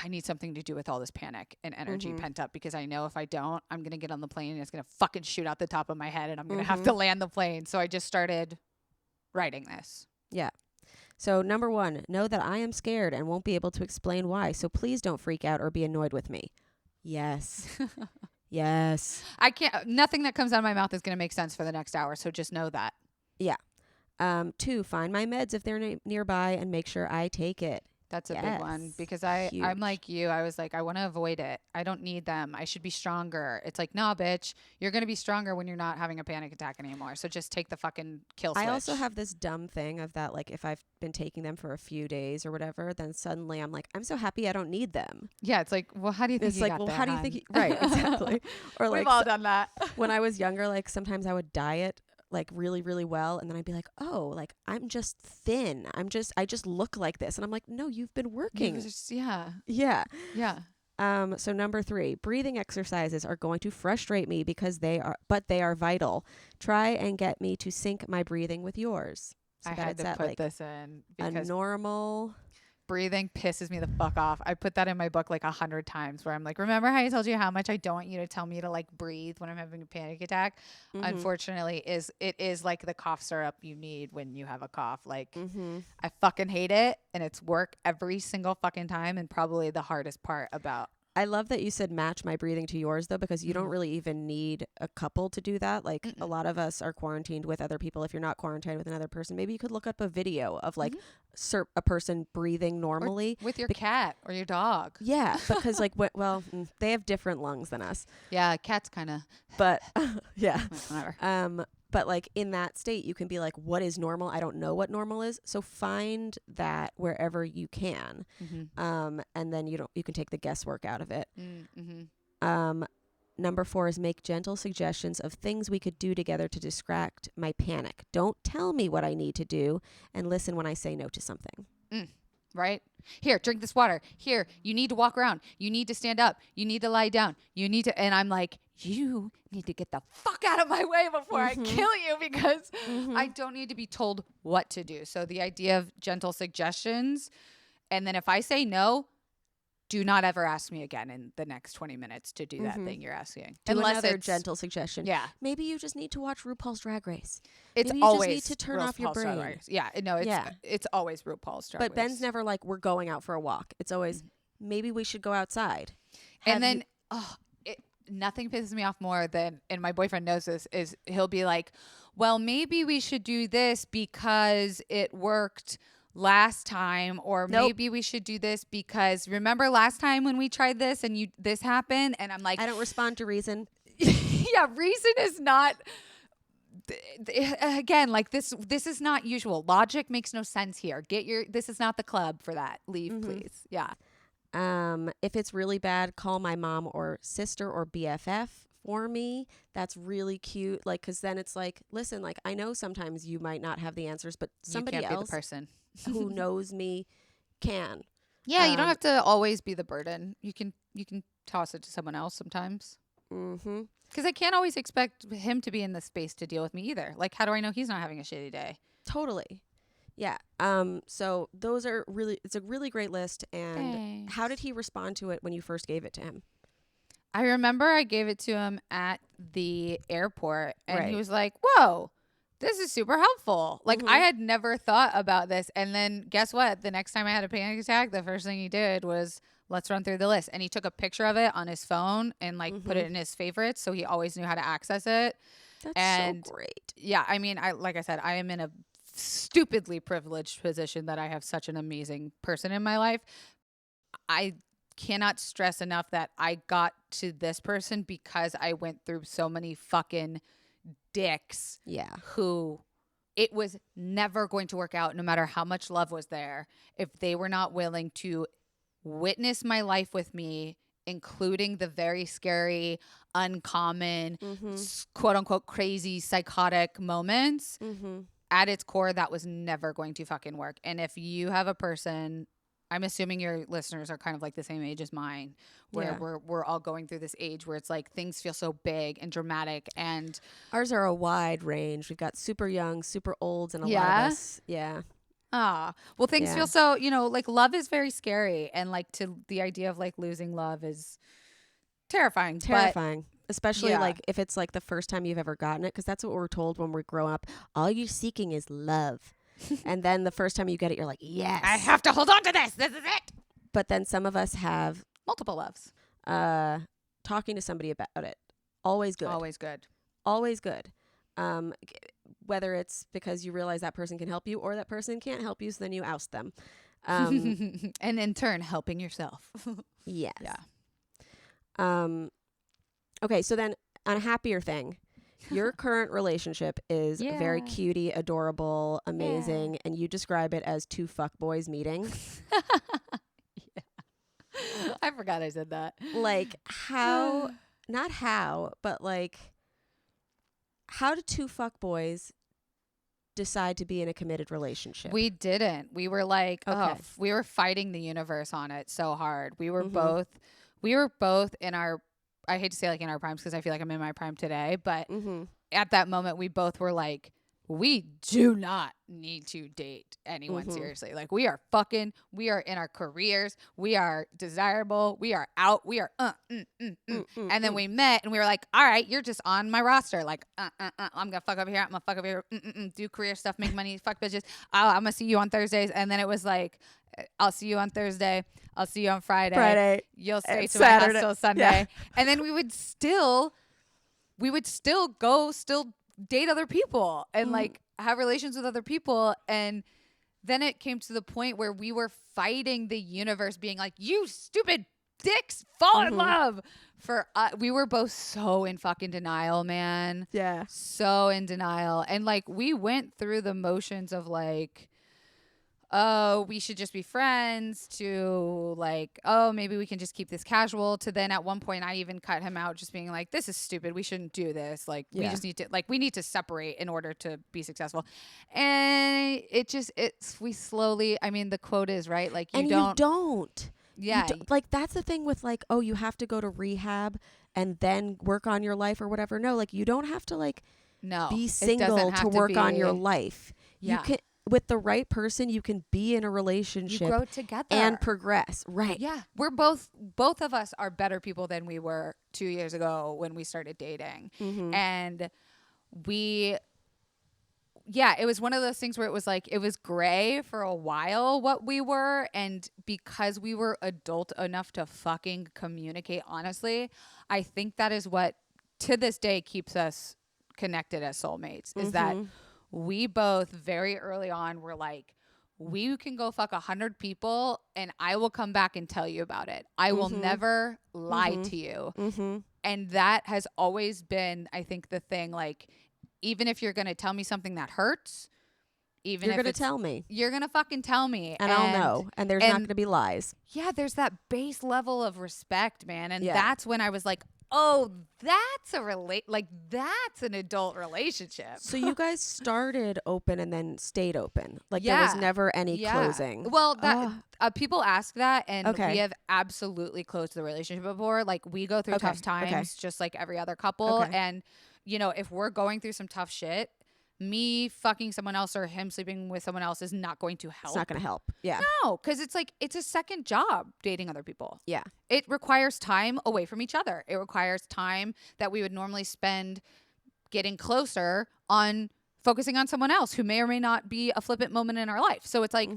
I need something to do with all this panic and energy pent up, because I know if I don't, I'm going to get on the plane and it's going to fucking shoot out the top of my head and I'm going to have to land the plane. So I just started writing this. Yeah. So 1, know that I am scared and won't be able to explain why. So please don't freak out or be annoyed with me. Yes. Yes. I can't, nothing that comes out of my mouth is going to make sense for the next hour. So just know that. Yeah. 2, find my meds if they're nearby and make sure I take it. That's a big one, because I'm like you. I was like, I want to avoid it. I don't need them. I should be stronger. It's like, nah, bitch, you're going to be stronger when you're not having a panic attack anymore. So just take the fucking kill switch. I also have this dumb thing of that, like, if I've been taking them for a few days or whatever, then suddenly I'm like, I'm so happy I don't need them. Yeah, it's like, well, how do you think it's you like, got well, there, how do you hon? think right, exactly. Or like, we've all done that. When I was younger, like sometimes I would diet like really, really well, and then I'd be like, oh, like I'm just thin. I just look like this. And I'm like, no, you've been working. Yeah. So 3, breathing exercises are going to frustrate me because they are vital. Try and get me to sync my breathing with yours. So I had to put this in because a normal breathing pisses me the fuck off. I put that in my book like 100 times where I'm like, remember how I told you how much I don't want you to tell me to like breathe when I'm having a panic attack? Unfortunately, it is like the cough syrup you need when you have a cough. Like I fucking hate it, and it's work every single fucking time, and probably the hardest part about. I love that you said match my breathing to yours, though, because you don't really even need a couple to do that. Like a lot of us are quarantined with other people. If you're not quarantined with another person, maybe you could look up a video of like a person breathing normally. Or with your cat or your dog. Yeah, because like, they have different lungs than us. Yeah, cats kind of. But yeah. Whatever. But like in that state, you can be like, what is normal? I don't know what normal is. So find that wherever you can. And then you can take the guesswork out of it. Number 4 is make gentle suggestions of things we could do together to distract my panic. Don't tell me what I need to do, and listen when I say no to something. Right? Here, drink this water. Here, you need to walk around. You need to stand up. You need to lie down. You need to, and I'm like, you need to get the fuck out of my way before I kill you, because I don't need to be told what to do. So the idea of gentle suggestions, and then if I say no, do not ever ask me again in the next 20 minutes to do that thing you're asking. Do Unless another it's gentle suggestion. Yeah. Maybe you just need to watch RuPaul's Drag Race. It's Maybe you always just need to turn off your RuPaul's Drag brain. Race. Yeah, no, it's always RuPaul's Drag Race. But Ben's never like, we're going out for a walk. It's always, maybe we should go outside. And then, nothing pisses me off more than, and my boyfriend knows this, is he'll be like, well, maybe we should do this because it worked last time, or maybe we should do this because remember last time when we tried this and this happened. And I'm like, I don't respond to reason. yeah, reason is not, again, like this is not usual. Logic makes no sense here. This is not the club for that. Leave, please. Yeah. If it's really bad, call my mom or sister or BFF for me. That's really cute. Like, cause then it's like, listen, like I know sometimes you might not have the answers, but somebody you can't else be the person who knows me can. Yeah, you don't have to always be the burden. You can toss it to someone else sometimes. Because I can't always expect him to be in the space to deal with me either. Like, how do I know he's not having a shitty day? Totally. Yeah. So those are it's a really great list. And Thanks. how did he respond to it when you first gave it to him? I remember I gave it to him at the airport, and he Right. was like, whoa, this is super helpful. Like, I had never thought about this. And then guess what? The next time I had a panic attack, the first thing he did was, let's run through the list. And he took a picture of it on his phone and like put it in his favorites, so he always knew how to access it. That's so great. Yeah, I mean, like I said, I am in a stupidly privileged position that I have such an amazing person in my life. I cannot stress enough that I got to this person because I went through so many fucking dicks who it was never going to work out no matter how much love was there if they were not willing to witness my life with me, including the very scary, uncommon, quote unquote crazy, psychotic moments. At its core, that was never going to fucking work. And if you have a person, I'm assuming your listeners are kind of like the same age as mine, where we're all going through this age where it's like things feel so big and dramatic, and ours are a wide range. We've got super young, super old, and a lot of us. Yeah. Well, things feel so, like love is very scary, and like the idea of like losing love is terrifying. Especially like if it's like the first time you've ever gotten it, because that's what we're told when we grow up. All you're seeking is love. And then the first time you get it, you're like, yes, I have to hold on to this. This is it. But then some of us have multiple loves. Talking to somebody about it. Always good. Always good. Always good. Whether it's because you realize that person can help you or that person can't help you, so then you oust them. And in turn, helping yourself. Yes. Yeah. Okay, so then on a happier thing, your current relationship is very cutie, adorable, amazing, and you describe it as two fuckboys meeting. I forgot I said that. Like not how, but like how do two fuckboys decide to be in a committed relationship? We didn't. We were like, we were fighting the universe on it so hard. We were both in our, I hate to say like in our primes because I feel like I'm in my prime today, but at that moment we both were like, we do not need to date anyone seriously. Like we are in our careers. We are desirable. We are out. We are, and then we met and we were like, all right, you're just on my roster. Like, I'm going to fuck over here. I'm going to fuck over here. Do career stuff, make money, fuck bitches. I'm going to see you on Thursdays. And then it was like, I'll see you on Thursday. I'll see you on Friday. You'll stay to my house till Sunday. Yeah. And then we would still date other people and like have relations with other people. And then it came to the point where we were fighting the universe, being like, you stupid dicks fall in love. We were both so in fucking denial, man. Yeah. So in denial. And like we went through the motions of like, oh, we should just be friends, to like, oh, maybe we can just keep this casual, to then at one point I even cut him out, just being like, this is stupid. We shouldn't do this. Like, we just need to, like, we need to separate in order to be successful. And we slowly, I mean, the quote is, right? Like, you don't. Yeah. Like, that's the thing with like, oh, you have to go to rehab and then work on your life or whatever. No, like, you don't have to like be single to work on your life. Yeah. You can, with the right person, you can be in a relationship. You grow together and progress. Right. Yeah. We're both of us are better people than we were 2 years ago when we started dating. And it was one of those things where it was like, it was gray for a while what we were. And because we were adult enough to fucking communicate honestly, I think that is what to this day keeps us connected as soulmates, is that we both very early on were like, we can go fuck 100 people and I will come back and tell you about it. I will never lie to you. And that has always been, I think, the thing, like, even if you're going to tell me something that hurts, even you're if going to tell me. You're going to fucking tell me. And I'll know. And there's not going to be lies. Yeah, there's that base level of respect, man. And that's when I was like, oh, that's that's an adult relationship. So you guys started open and then stayed open. Like there was never any closing. Well, people ask that, and we have absolutely closed the relationship before. Like, we go through tough times just like every other couple. And, you know, if we're going through some tough shit, me fucking someone else or him sleeping with someone else is not going to help. It's not going to help. Yeah. No, because it's like, it's a second job dating other people. Yeah. It requires time away from each other. It requires time that we would normally spend getting closer on focusing on someone else who may or may not be a flippant moment in our life. So it's like,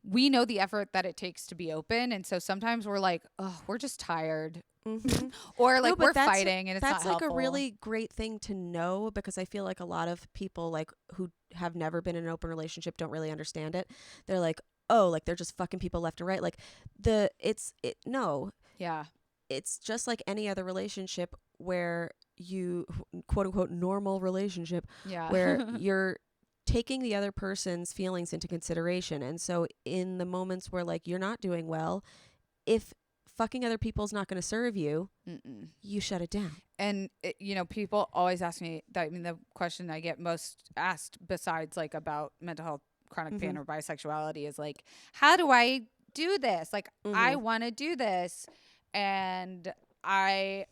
we know the effort that it takes to be open. And so sometimes we're like, oh, we're just tired. Or like we're fighting and it's not helpful. That's like a really great thing to know, because I feel like a lot of people like who have never been in an open relationship don't really understand it. They're like, oh, like they're just fucking people left and right. Like no. Yeah. It's just like any other relationship where you, quote unquote, normal relationship, where you're taking the other person's feelings into consideration. And so in the moments where like you're not doing well, if fucking other people's not going to serve you, you shut it down. And you know, people always ask me that. I mean, the question I get most asked, besides like about mental health, chronic pain, or bisexuality, is like, how do I do this? Like, I want to do this, and I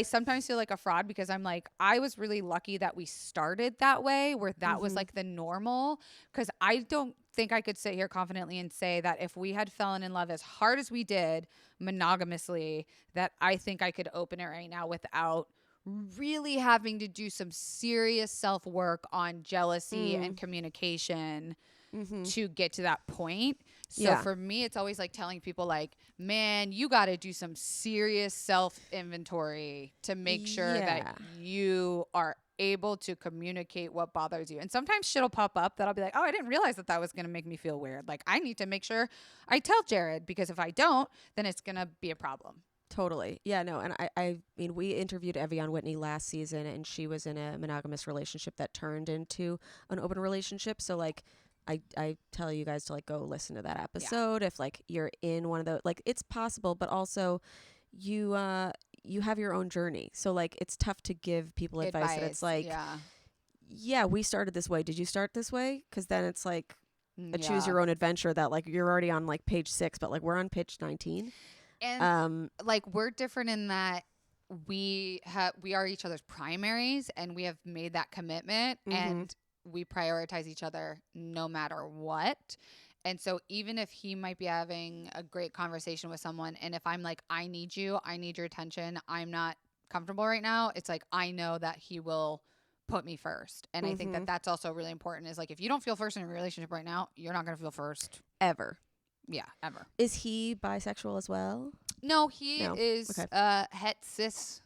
sometimes feel like a fraud, because I'm like, I was really lucky that we started that way, where that was like the normal, because I don't think I could sit here confidently and say that if we had fallen in love as hard as we did monogamously, that I think I could open it right now without really having to do some serious self-work on jealousy and communication to get to that point. So for me, it's always like telling people like, man, you got to do some serious self-inventory to make sure that you are able to communicate what bothers you. And sometimes shit'll pop up that I'll be like, oh, I didn't realize that was going to make me feel weird. Like, I need to make sure I tell Jared, because if I don't, then it's going to be a problem. Totally. Yeah, no. And I mean, we interviewed Evian Whitney last season, and she was in a monogamous relationship that turned into an open relationship. So like, I tell you guys to like go listen to that episode if like you're in one of those. Like, it's possible, but also you have your own journey. So like, it's tough to give people advice. And it's like, we started this way. Did you start this way? Because then it's like a choose your own adventure that like you're already on like page 6, but like we're on page 19. And like, we're different in that we are each other's primaries, and we have made that commitment, and we prioritize each other no matter what. And so even if he might be having a great conversation with someone, and if I'm like, I need your attention, I'm not comfortable right now, it's like, I know that he will put me first. And I think that that's also really important, is like, if you don't feel first in a relationship right now, you're not going to feel first. Ever. Yeah, ever. Is he bisexual as well? No, he is het cis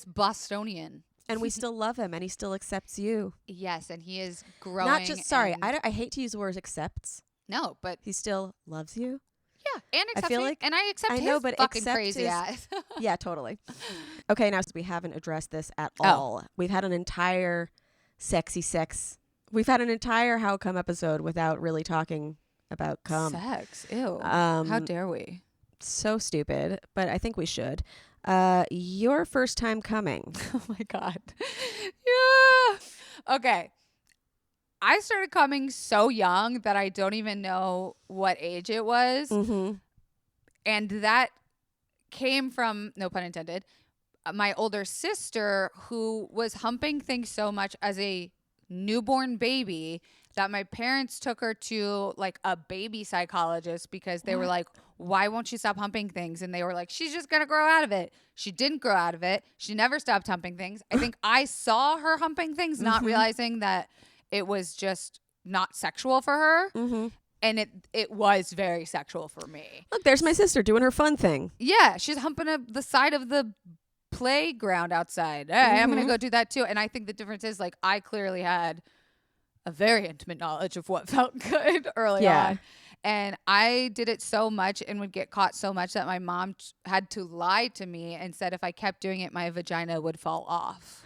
Bostonian. And we still love him, and he still accepts you. Yes, and he is growing. Not just, sorry, I hate to use the word accepts. No, but he still loves you. Yeah, and accept feel me, like and I accept I know, his but fucking accept crazy is- ass. Yeah, totally. Okay, now we haven't addressed this at Oh. all. We've had an entire sexy sex. We've had an entire How Come episode without really talking about cum. Sex. Ew. Um, How dare we? So stupid, but I think we should. Your first time coming. Oh my God. Yeah. Okay. I started coming so young that I don't even know what age it was. Mm-hmm. And that came from, no pun intended, my older sister who was humping things so much as a newborn baby that my parents took her to like a baby psychologist because they were like, why won't she stop humping things? And they were like, she's just going to grow out of it. She didn't grow out of it. She never stopped humping things. I think I saw her humping things, not realizing that it was just not sexual for her. Mm-hmm. And it was very sexual for me. Look, there's my sister doing her fun thing. Yeah, she's humping the side of the playground outside. Hey, I'm going to go do that too. And I think the difference is like I clearly had a very intimate knowledge of what felt good early on. And I did it so much and would get caught so much that my mom had to lie to me and said if I kept doing it, my vagina would fall off.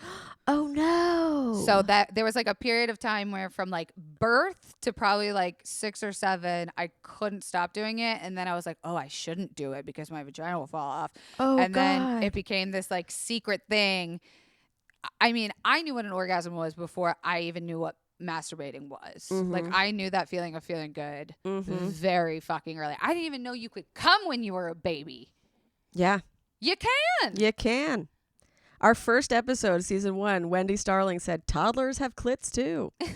Oh, no. So that there was like a period of time where from like birth to probably like 6 or 7, I couldn't stop doing it. And then I was like, oh, I shouldn't do it because my vagina will fall off. Oh, and then God. it became this like secret thing. I mean, I knew what an orgasm was before I even knew what masturbating was. Like I knew that feeling of feeling good very fucking early. I didn't even know you could come when you were a baby. Yeah. You can. You can. Our first episode, season 1, Wendy Starling said, toddlers have clits too. I was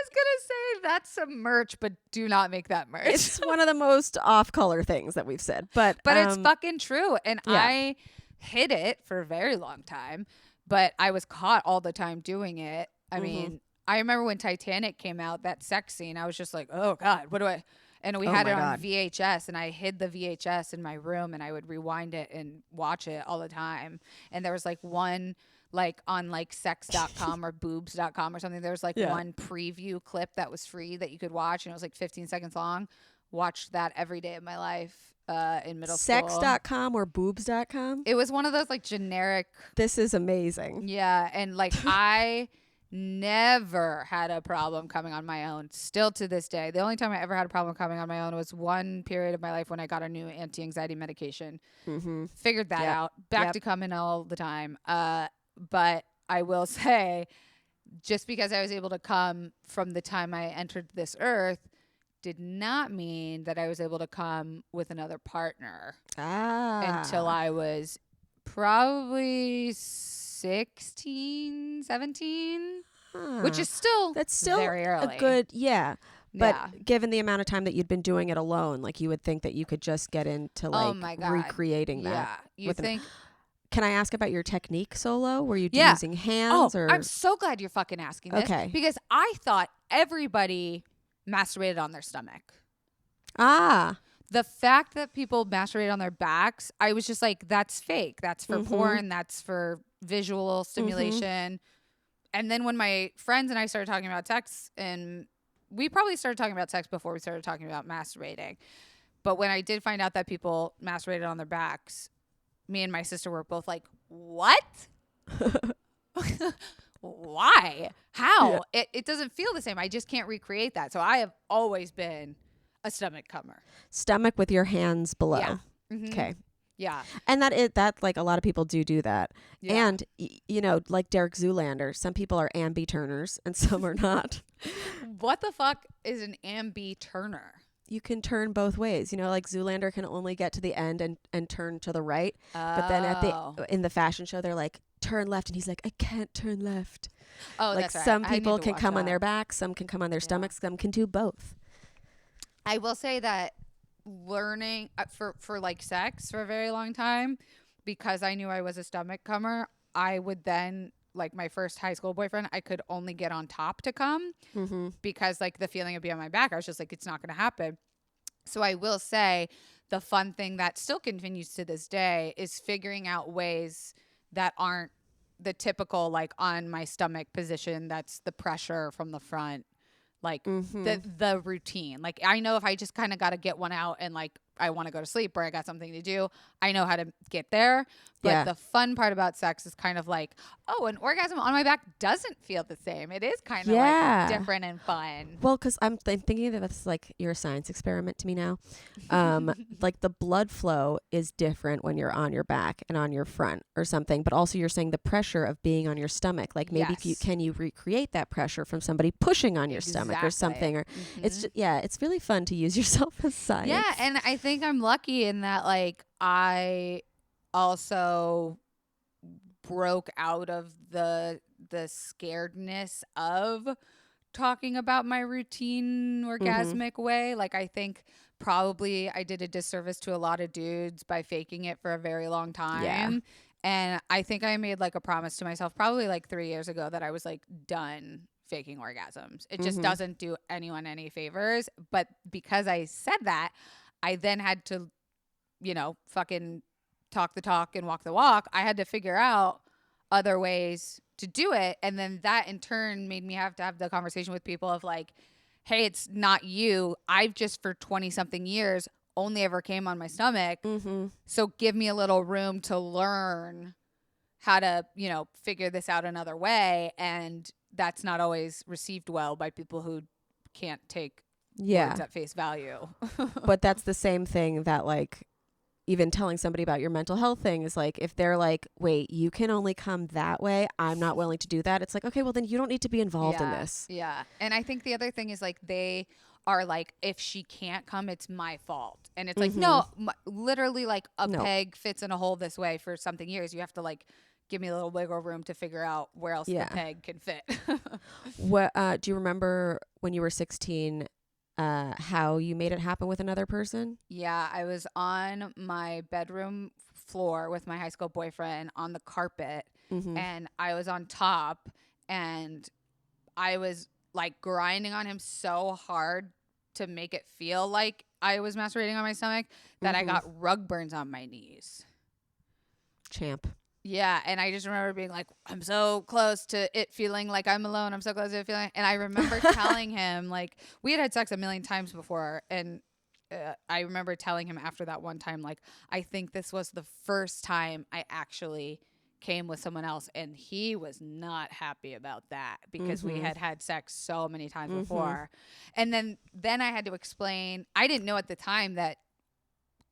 gonna say that's some merch, but do not make that merch. It's one of the most off-color things that we've said. But it's fucking true. And yeah. I hid it for a very long time, but I was caught all the time doing it. I mean, I remember when Titanic came out, that sex scene, I was just like, oh God, what do I... And we had it on VHS, and I hid the VHS in my room, and I would rewind it and watch it all the time. And there was like one, like on like sex.com or boobs.com or something. There was like one preview clip that was free that you could watch, and it was like 15 seconds long. Watched that every day of my life in middle school. Sex.com or boobs.com? It was one of those like generic. This is amazing. Yeah, and like I never had a problem coming on my own. Still to this day, the only time I ever had a problem coming on my own was one period of my life when I got a new anti-anxiety medication. Figured that out. Back to coming all the time. But I will say, just because I was able to come from the time I entered this earth did not mean that I was able to come with another partner until I was probably 16, 17, which is still very early. A good, But given the amount of time that you'd been doing it alone, like you would think that you could just get into like recreating that. Yeah, you think. Can I ask about your technique solo? Were you using hands or? I'm so glad you're fucking asking this. Okay. Because I thought everybody masturbated on their stomach. The fact that people masturbate on their backs, I was just like, that's fake. That's for porn. That's for visual stimulation. And then when my friends and I started talking about sex, and we probably started talking about sex before we started talking about masturbating. But when I did find out that people masturbated on their backs, me and my sister were both like, what? Why? How? Yeah. It doesn't feel the same. I just can't recreate that. So I have always been a stomach comer. Stomach with your hands below. Yeah. Okay. Yeah. And that like a lot of people do that. Yeah. And, you know, like Derek Zoolander, some people are ambi-turners and some are not. What the fuck is an ambi-turner? You can turn both ways. You know, like Zoolander can only get to the end and turn to the right. But then in the fashion show, they're like, turn left. And he's like, I can't turn left. Oh, like that's right. Some people can come on their backs. Some can come on their stomachs. Some can do both. I will say that learning for like sex for a very long time, because I knew I was a stomach comer, I would then, like my first high school boyfriend, I could only get on top to come because like the feeling would be on my back. I was just like, it's not going to happen. So I will say the fun thing that still continues to this day is figuring out ways that aren't the typical like on my stomach position. That's the pressure from the front. like Mm-hmm. the routine. Like I know if I just kind of got to get one out and like I want to go to sleep or I got something to do, I know how to get there. But Yeah. the fun part about sex is kind of like, oh, an orgasm on my back doesn't feel the same. It is kind of Yeah. like different and fun. Well, because I'm thinking that that's like you're a science experiment to me now. Like the blood flow is different when you're on your back and on your front or something. But also you're saying the pressure of being on your stomach. Like maybe if you Yes. can you recreate that pressure from somebody pushing on your stomach or something. Or it's just, it's really fun to use yourself as science. Yeah, and I think I'm lucky in that like I also broke out of the scaredness of talking about my routine orgasmic way. Like I think probably I did a disservice to a lot of dudes by faking it for a very long time. Yeah. And I think I made like a promise to myself probably like 3 years ago that I was like done faking orgasms. It just doesn't do anyone any favors. But because I said that, I then had to, fucking talk the talk and walk the walk. I had to figure out other ways to do it. And then that in turn made me have to have the conversation with people of like, hey, it's not you. I've just for 20 something years only ever came on my stomach. So give me a little room to learn how to, figure this out another way. And that's not always received well by people who can't take words at face value. But that's the same thing that like even telling somebody about your mental health thing is like, if they're like, wait, you can only come that way, I'm not willing to do that. It's like, okay, well then you don't need to be involved in this. Yeah. And I think the other thing is like they are like, if she can't come, it's my fault. And it's like, no, literally like a peg fits in a hole this way for something years. You have to like give me a little wiggle room to figure out where else the peg can fit. What do you remember when you were 16 how you made it happen with another person? Yeah, I was on my bedroom floor with my high school boyfriend on the carpet, and I was on top, and I was like grinding on him so hard to make it feel like I was masturbating on my stomach that I got rug burns on my knees. Champ. Yeah, and I just remember being like, I'm so close to it feeling like I'm alone. I'm so close to it feeling. And I remember telling him, like, we had sex a million times before. And I remember telling him after that one time, like, I think this was the first time I actually came with someone else. And he was not happy about that because we had sex so many times before. And then I had to explain, I didn't know at the time that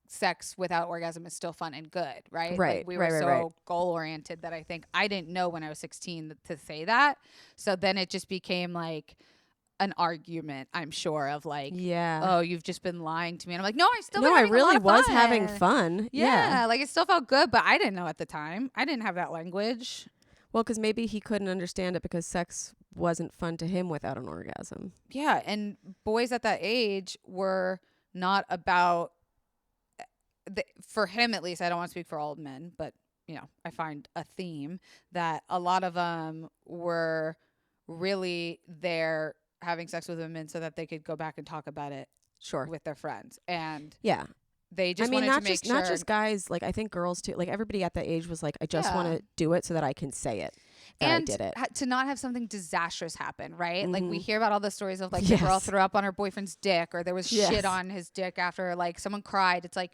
sex without orgasm is still fun and good, right? Like we were so goal oriented that I think I didn't know when I was 16 to say that. So then it just became like an argument, I'm sure, of like, oh, you've just been lying to me. And I'm like, no, I still I really was having fun. Yeah, like it still felt good, but I didn't know at the time. I didn't have that language. Well, because maybe he couldn't understand it because sex wasn't fun to him without an orgasm. Yeah, and boys at that age were not about for him at least, I don't want to speak for all men, but I find a theme that a lot of them were really there having sex with women so that they could go back and talk about it with their friends. And they just wanted to make sure. Not just guys, like I think girls too, like everybody at that age was like, I just want to do it so that I can say it. And I did it. To not have something disastrous happen, right? Like we hear about all the stories of like the girl threw up on her boyfriend's dick or there was shit on his dick after like someone cried. It's like,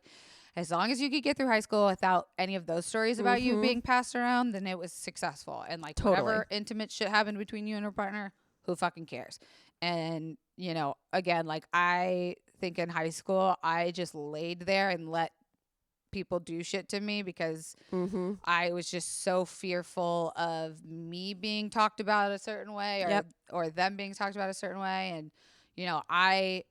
as long as you could get through high school without any of those stories about you being passed around, then it was successful. And like whatever intimate shit happened between you and your partner, who fucking cares? And, again, like I think in high school, I just laid there and let people do shit to me because I was just so fearful of me being talked about a certain way or them being talked about a certain way. And, I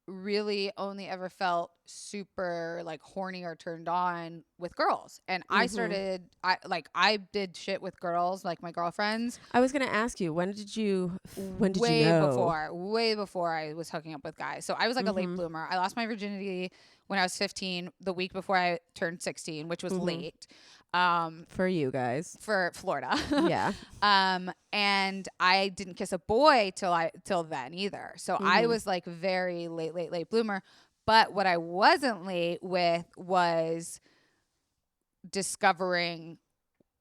really only ever felt super like horny or turned on with girls. And I started, I did shit with girls, like my girlfriends. I was going to ask you, when did you know? Way before I was hooking up with guys. So I was like a late bloomer. I lost my virginity when I was 15, the week before I turned 16, which was late. For you guys. For Florida. Yeah. And I didn't kiss a boy till then either. So I was like very late bloomer. But what I wasn't late with was discovering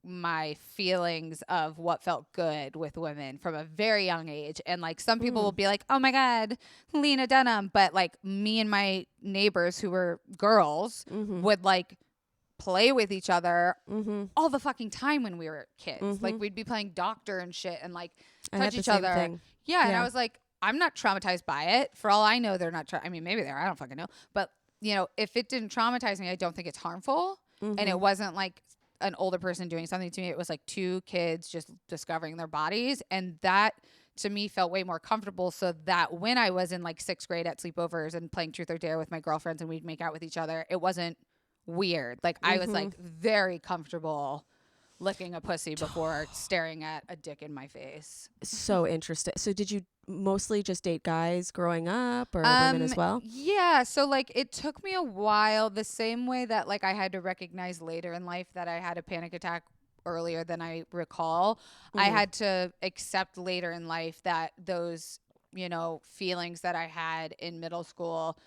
my feelings of what felt good with women from a very young age. And like some people will be like, oh my God, Lena Dunham. But like me and my neighbors who were girls would like play with each other all the fucking time when we were kids. Like we'd be playing doctor and shit and like touch each other. Yeah. And I was like, I'm not traumatized by it. For all I know, they're not. I mean, maybe they are. I don't fucking know. But you know, if it didn't traumatize me, I don't think it's harmful. And it wasn't like an older person doing something to me. It was like two kids just discovering their bodies. And that to me felt way more comfortable, so that when I was in like 6th grade at sleepovers and playing truth or dare with my girlfriends and we'd make out with each other, it wasn't weird. Like I was like very comfortable licking a pussy before staring at a dick in my face. So interesting. So did you mostly just date guys growing up, or women as well? Yeah. So like it took me a while, the same way that like I had to recognize later in life that I had a panic attack earlier than I recall. I had to accept later in life that those, you know, feelings that I had in middle school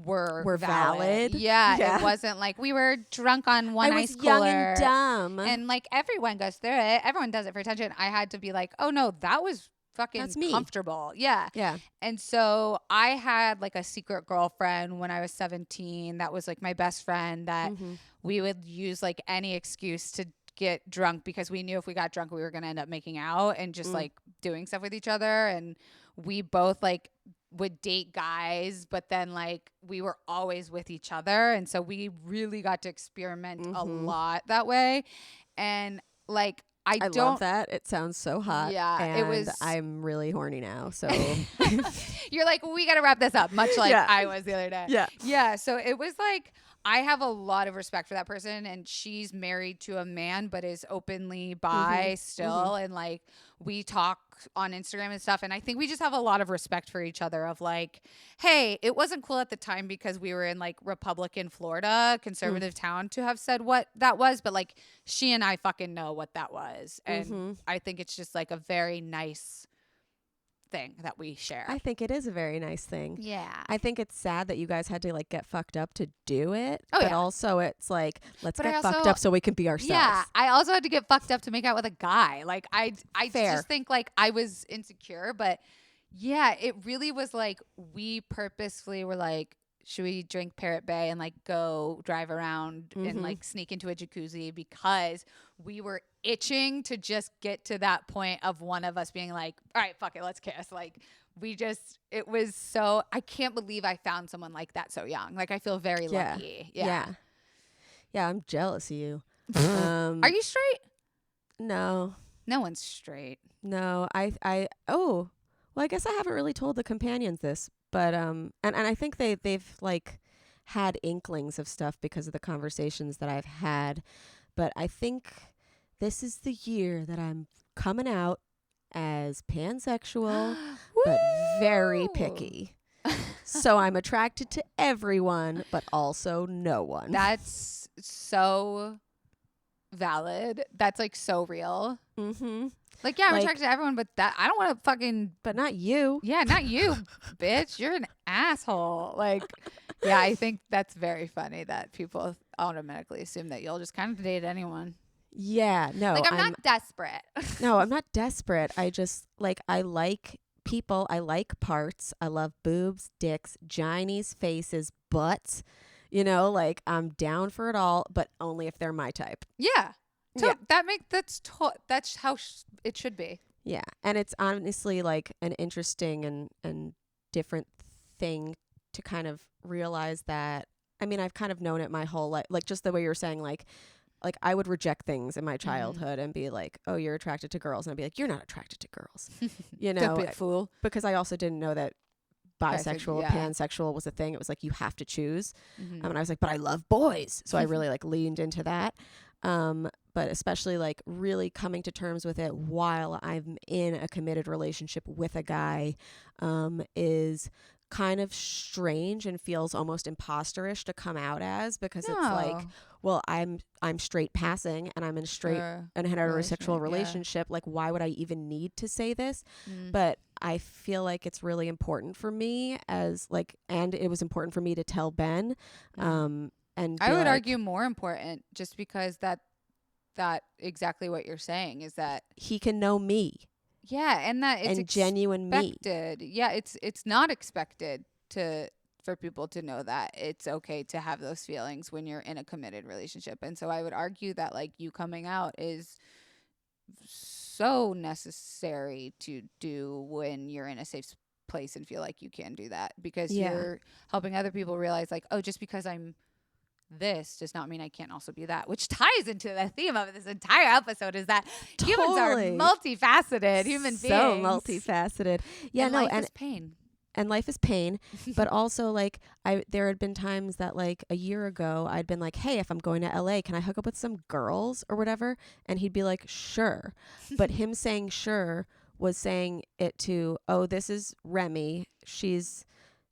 were valid. Yeah. It wasn't like we were drunk on one ice cooler. I was young and dumb. And like everyone goes through it. Everyone does it for attention. I had to be like, oh no, that was fucking comfortable. Yeah. And so I had like a secret girlfriend when I was 17 that was like my best friend that we would use like any excuse to get drunk because we knew if we got drunk we were going to end up making out and just like doing stuff with each other. And we both like would date guys, but then like we were always with each other, and so we really got to experiment a lot that way. And like I love that. It sounds so hot. Yeah, and it was. I'm really horny now. So you're like, we got to wrap this up, much like I was the other day. Yeah. So it was like I have a lot of respect for that person, and she's married to a man, but is openly bi still, and like we talk on Instagram and stuff, and I think we just have a lot of respect for each other. Of like, hey, it wasn't cool at the time because we were in like Republican Florida, conservative town, to have said what that was, but like she and I fucking know what that was, and I think it's just like a very nice thing that we share. I think it is a very nice thing. Yeah. I think it's sad that you guys had to like get fucked up to do it. Oh, but also it's like, let's get fucked up so we can be ourselves. Yeah. I also had to get fucked up to make out with a guy. Like I just think like I was insecure, but yeah, it really was like we purposefully were like, should we drink Parrot Bay and like go drive around and like sneak into a jacuzzi, because we were itching to just get to that point of one of us being like, all right, fuck it, let's kiss. Like it was so, I can't believe I found someone like that so young. Like I feel very lucky. Yeah, I'm jealous of you. Are you straight? No. No one's straight. No, well, I guess I haven't really told the companions this, but and I think they've like had inklings of stuff because of the conversations that I've had, but I think this is the year that I'm coming out as pansexual, but very picky. So I'm attracted to everyone, but also no one. That's so valid. That's like so real. Like, yeah, I'm attracted to everyone, but that I don't want to fucking. But not you. Yeah, not you, bitch. You're an asshole. Like, yeah, I think that's very funny that people automatically assume that you'll just kind of date anyone. Yeah, no. Like, I'm not desperate. No, I'm not desperate. I just, like, I like people. I like parts. I love boobs, dicks, ginies, faces, butts. You know, like, I'm down for it all, but only if they're my type. Yeah. That's how it should be. Yeah, and it's honestly like an interesting and different thing to kind of realize that. I mean, I've kind of known it my whole life, like just the way you were saying, like I would reject things in my childhood and be like, oh, you're attracted to girls, and I'd be like, you're not attracted to girls, you know, bit fool. Because I also didn't know that bisexual, pansexual was a thing. It was like you have to choose, and I was like, but I love boys, so I really like leaned into that. But especially like really coming to terms with it while I'm in a committed relationship with a guy is kind of strange and feels almost imposterish to come out as, because it's like, well, I'm straight passing and I'm in a heterosexual relationship. Like, why would I even need to say this? But I feel like it's really important for me as like, and it was important for me to tell Ben. And I would argue more important, just because that that exactly what you're saying is that he can know me and that it's and genuine me. expected. Yeah, it's not expected for people to know that it's okay to have those feelings when you're in a committed relationship. And so I would argue that like you coming out is so necessary to do when you're in a safe place and feel like you can do that, because you're helping other people realize like, oh, just because I'm this does not mean I can't also be that, which ties into the theme of this entire episode is that humans are multifaceted human beings. So multifaceted. Yeah, and no, life and is pain. And life is pain, but also like there had been times that like a year ago I'd been like, hey, if I'm going to LA, can I hook up with some girls or whatever? And he'd be like, sure. But him saying sure was saying it to, oh, this is Remy. She's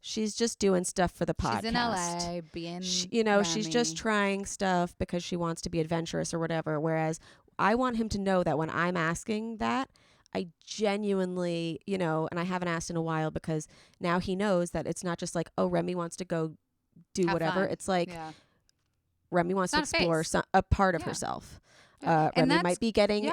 just doing stuff for the podcast. She's in LA being she's just trying stuff because she wants to be adventurous or whatever. Whereas I want him to know that when I'm asking that, I genuinely, and I haven't asked in a while because now he knows that it's not just like, oh, Remy wants to go do have whatever. fun. It's like Remy wants to explore a part of herself. Remy might be getting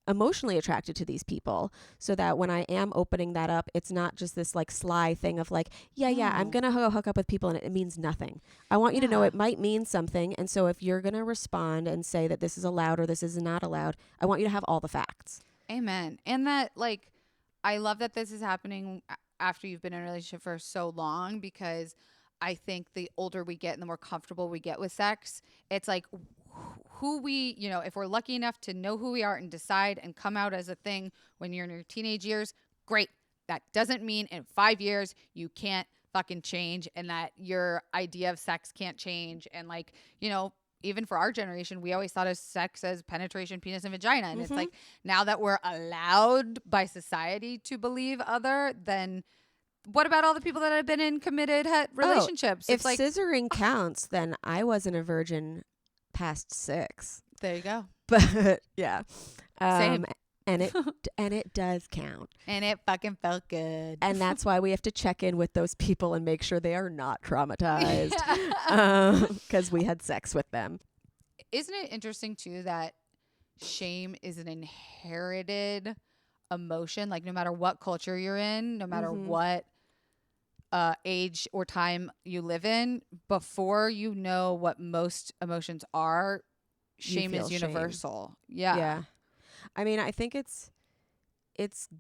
emotionally attracted to these people, so that when I am opening that up, it's not just this like sly thing of like, I'm going to hook up with people and it means nothing. I want you to know it might mean something. And so if you're going to respond and say that this is allowed or this is not allowed, I want you to have all the facts. Amen. And that, like, I love that this is happening after you've been in a relationship for so long, because I think the older we get and the more comfortable we get with sex, it's like who we, if we're lucky enough to know who we are and decide and come out as a thing when you're in your teenage years, great. That doesn't mean in 5 years you can't fucking change and that your idea of sex can't change. And like, even for our generation, we always thought of sex as penetration, penis, and vagina. And it's like, now that we're allowed by society to believe other, then what about all the people that have been in committed relationships? If like, scissoring counts, then I wasn't a virgin past 6. There you go. But yeah. Same. And it does count. And it fucking felt good. And that's why we have to check in with those people and make sure they are not traumatized because we had sex with them. Isn't it interesting too that shame is an inherited emotion? Like no matter what culture you're in, no matter what age or time you live in, before you know what most emotions are, shame is universal. Shame. Yeah. I mean, I think it's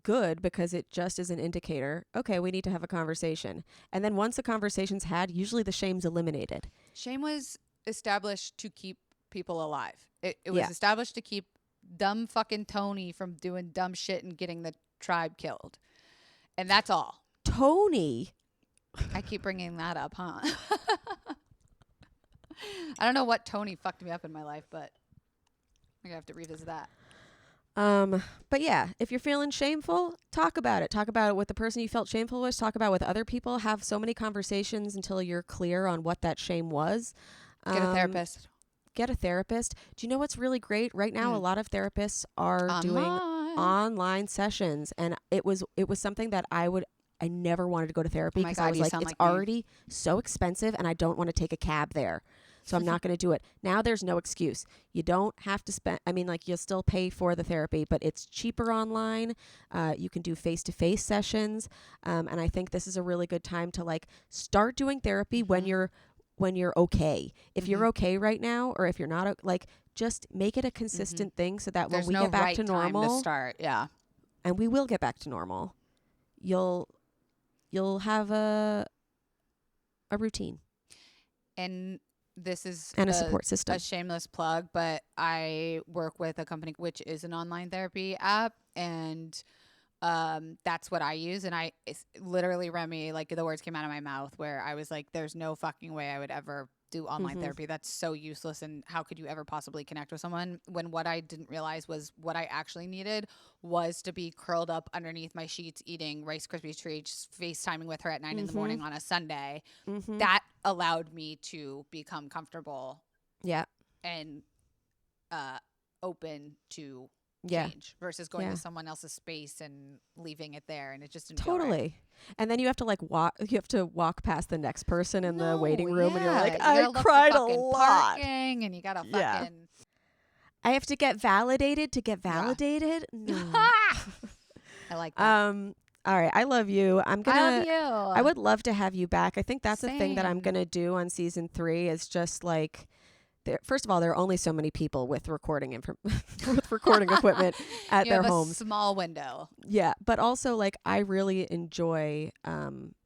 good because it just is an indicator. Okay, we need to have a conversation. And then once a conversation's had, usually the shame's eliminated. Shame was established to keep people alive. It was established to keep dumb fucking Tony from doing dumb shit and getting the tribe killed. And that's all. Tony? I keep bringing that up, huh? I don't know what Tony fucked me up in my life, but I'm going to have to revisit that. But yeah, if you're feeling shameful, talk about it. Talk about it with the person you felt shameful with. Talk about it with other people. Have so many conversations until you're clear on what that shame was. Get a therapist. Get a therapist. Do you know what's really great? Right now, a lot of therapists are doing online sessions, and it was something that I never wanted to go to therapy because I was like, it's already so expensive, and I don't want to take a cab there. So I'm not going to do it. Now there's no excuse. You don't have to spend, you'll still pay for the therapy, but it's cheaper online. You can do face-to-face sessions. And I think this is a really good time to like start doing therapy when you're okay. If you're okay right now, or if you're not, like just make it a consistent thing so that when we get back to normal, time to start. Yeah. And we will get back to normal. You'll have a routine. And this is a support system. A shameless plug, but I work with a company which is an online therapy app, and that's what I use. And it's literally, Remy, like the words came out of my mouth where I was like, there's no fucking way I would ever do online therapy. That's so useless. And how could you ever possibly connect with someone? When what I didn't realize was what I actually needed was to be curled up underneath my sheets eating Rice Krispie treats, FaceTiming with her at 9 in the morning on a Sunday. That allowed me to become comfortable and open to change versus going to someone else's space and leaving it there, and it just didn't feel right. And then you have to like walk past the next person in the waiting room, and you're like, I cried a lot, parking, and you gotta fucking I have to get validated to get validated. No. I like that. All right. I love you. I love you. I would love to have you back. I think that's the thing that I'm Same. going to do on season 3 is just like, first of all, there are only so many people with recording with recording equipment at You their have homes. a small window. Yeah. But also like, I really enjoy,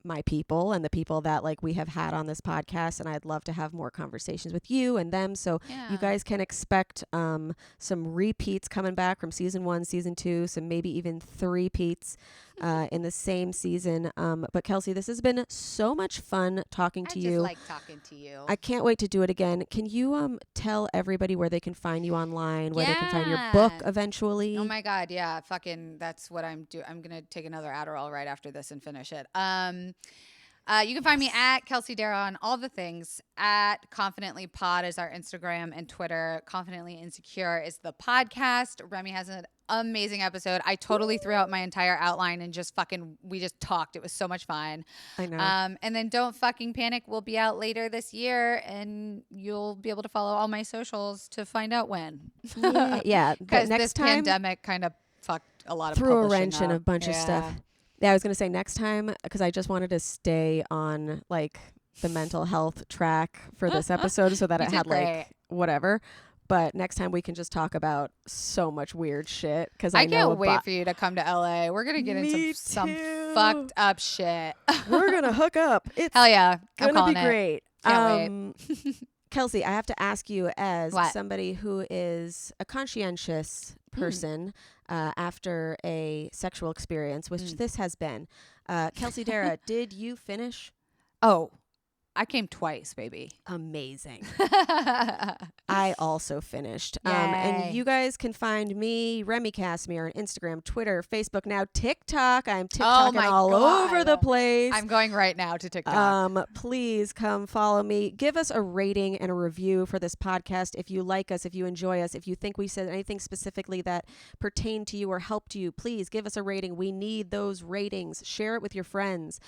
my people and the people that like we have had on this podcast, and I'd love to have more conversations with you and them. So Yeah. you guys can expect some repeats coming back from season 1, season 2, some maybe even 3-peats in the same season. But Kelsey, this has been so much fun talking to I you. just like talking to you. I can't wait to do it again. Can you tell everybody where they can find you online, where they can find your book eventually? Oh my God, yeah, fucking, that's what I'm doing. I'm gonna take another Adderall right after this and finish it. You can find me at Kelsey Darragh on all the things. At Confidently Pod is our Instagram and Twitter. Confidently Insecure is the podcast. Remy has an amazing episode. I totally threw out my entire outline and we just talked. It was so much fun. I know. And then Don't Fucking Panic will be out later this year, and you'll be able to follow all my socials to find out when. Yeah. But Because next this time, pandemic kind of fucked a lot of threw a publishing wrench in a up. bunch of stuff. Yeah, I was going to say next time, because I just wanted to stay on like the mental health track for this episode so that You it did had great. like whatever. But next time we can just talk about so much weird shit. Because I know can't wait for you to come to LA. We're gonna get Me into some too. fucked up shit. we're gonna hook up. It's Hell yeah, I'm gonna calling be it. great. Can't wait. Kelsey, I have to ask you, as What? somebody who is a conscientious person after a sexual experience, which this has been, Kelsey Darragh, did you finish? Oh, I came twice, baby. Amazing. I also finished. Yay. And you guys can find me, Remy Casimir, on Instagram, Twitter, Facebook, now TikTok. I'm TikToking my all God. over the place. I'm going right now to TikTok. Please come follow me. Give us a rating and a review for this podcast if you like us, if you enjoy us, if you think we said anything specifically that pertained to you or helped you. Please give us a rating. We need those ratings. Share it with your friends.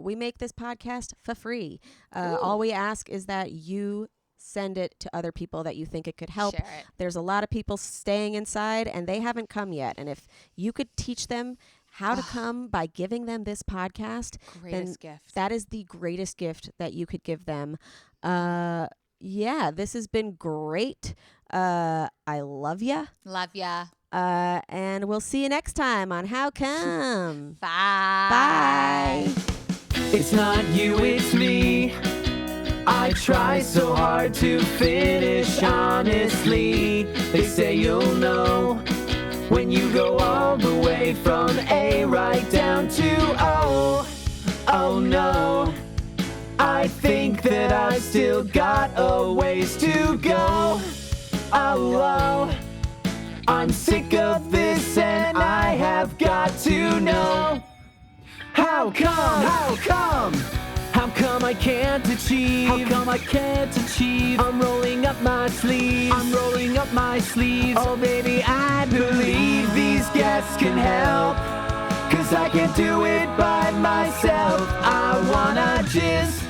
We make this podcast for free. All we ask is that you send it to other people that you think it could help. Share it. There's a lot of people staying inside and they haven't come yet. And if you could teach them how to come by giving them this podcast, Greatest then gift. that is the greatest gift that you could give them. Yeah, this has been great. I love ya. Love ya. And we'll see you next time on How Come. Bye. Bye. It's not you, it's me. I try so hard to finish honestly. They say you'll know when you go all the way from A right down to O. Oh no, I think that I've still got a ways to go. Oh, I'm sick of this and I have got to know. How come? How come? How come I can't achieve? How come I can't achieve? I'm rolling up my sleeves. I'm rolling up my sleeves. Oh baby, I believe these guests can help. 'Cause I can't do it by myself. I wanna jizz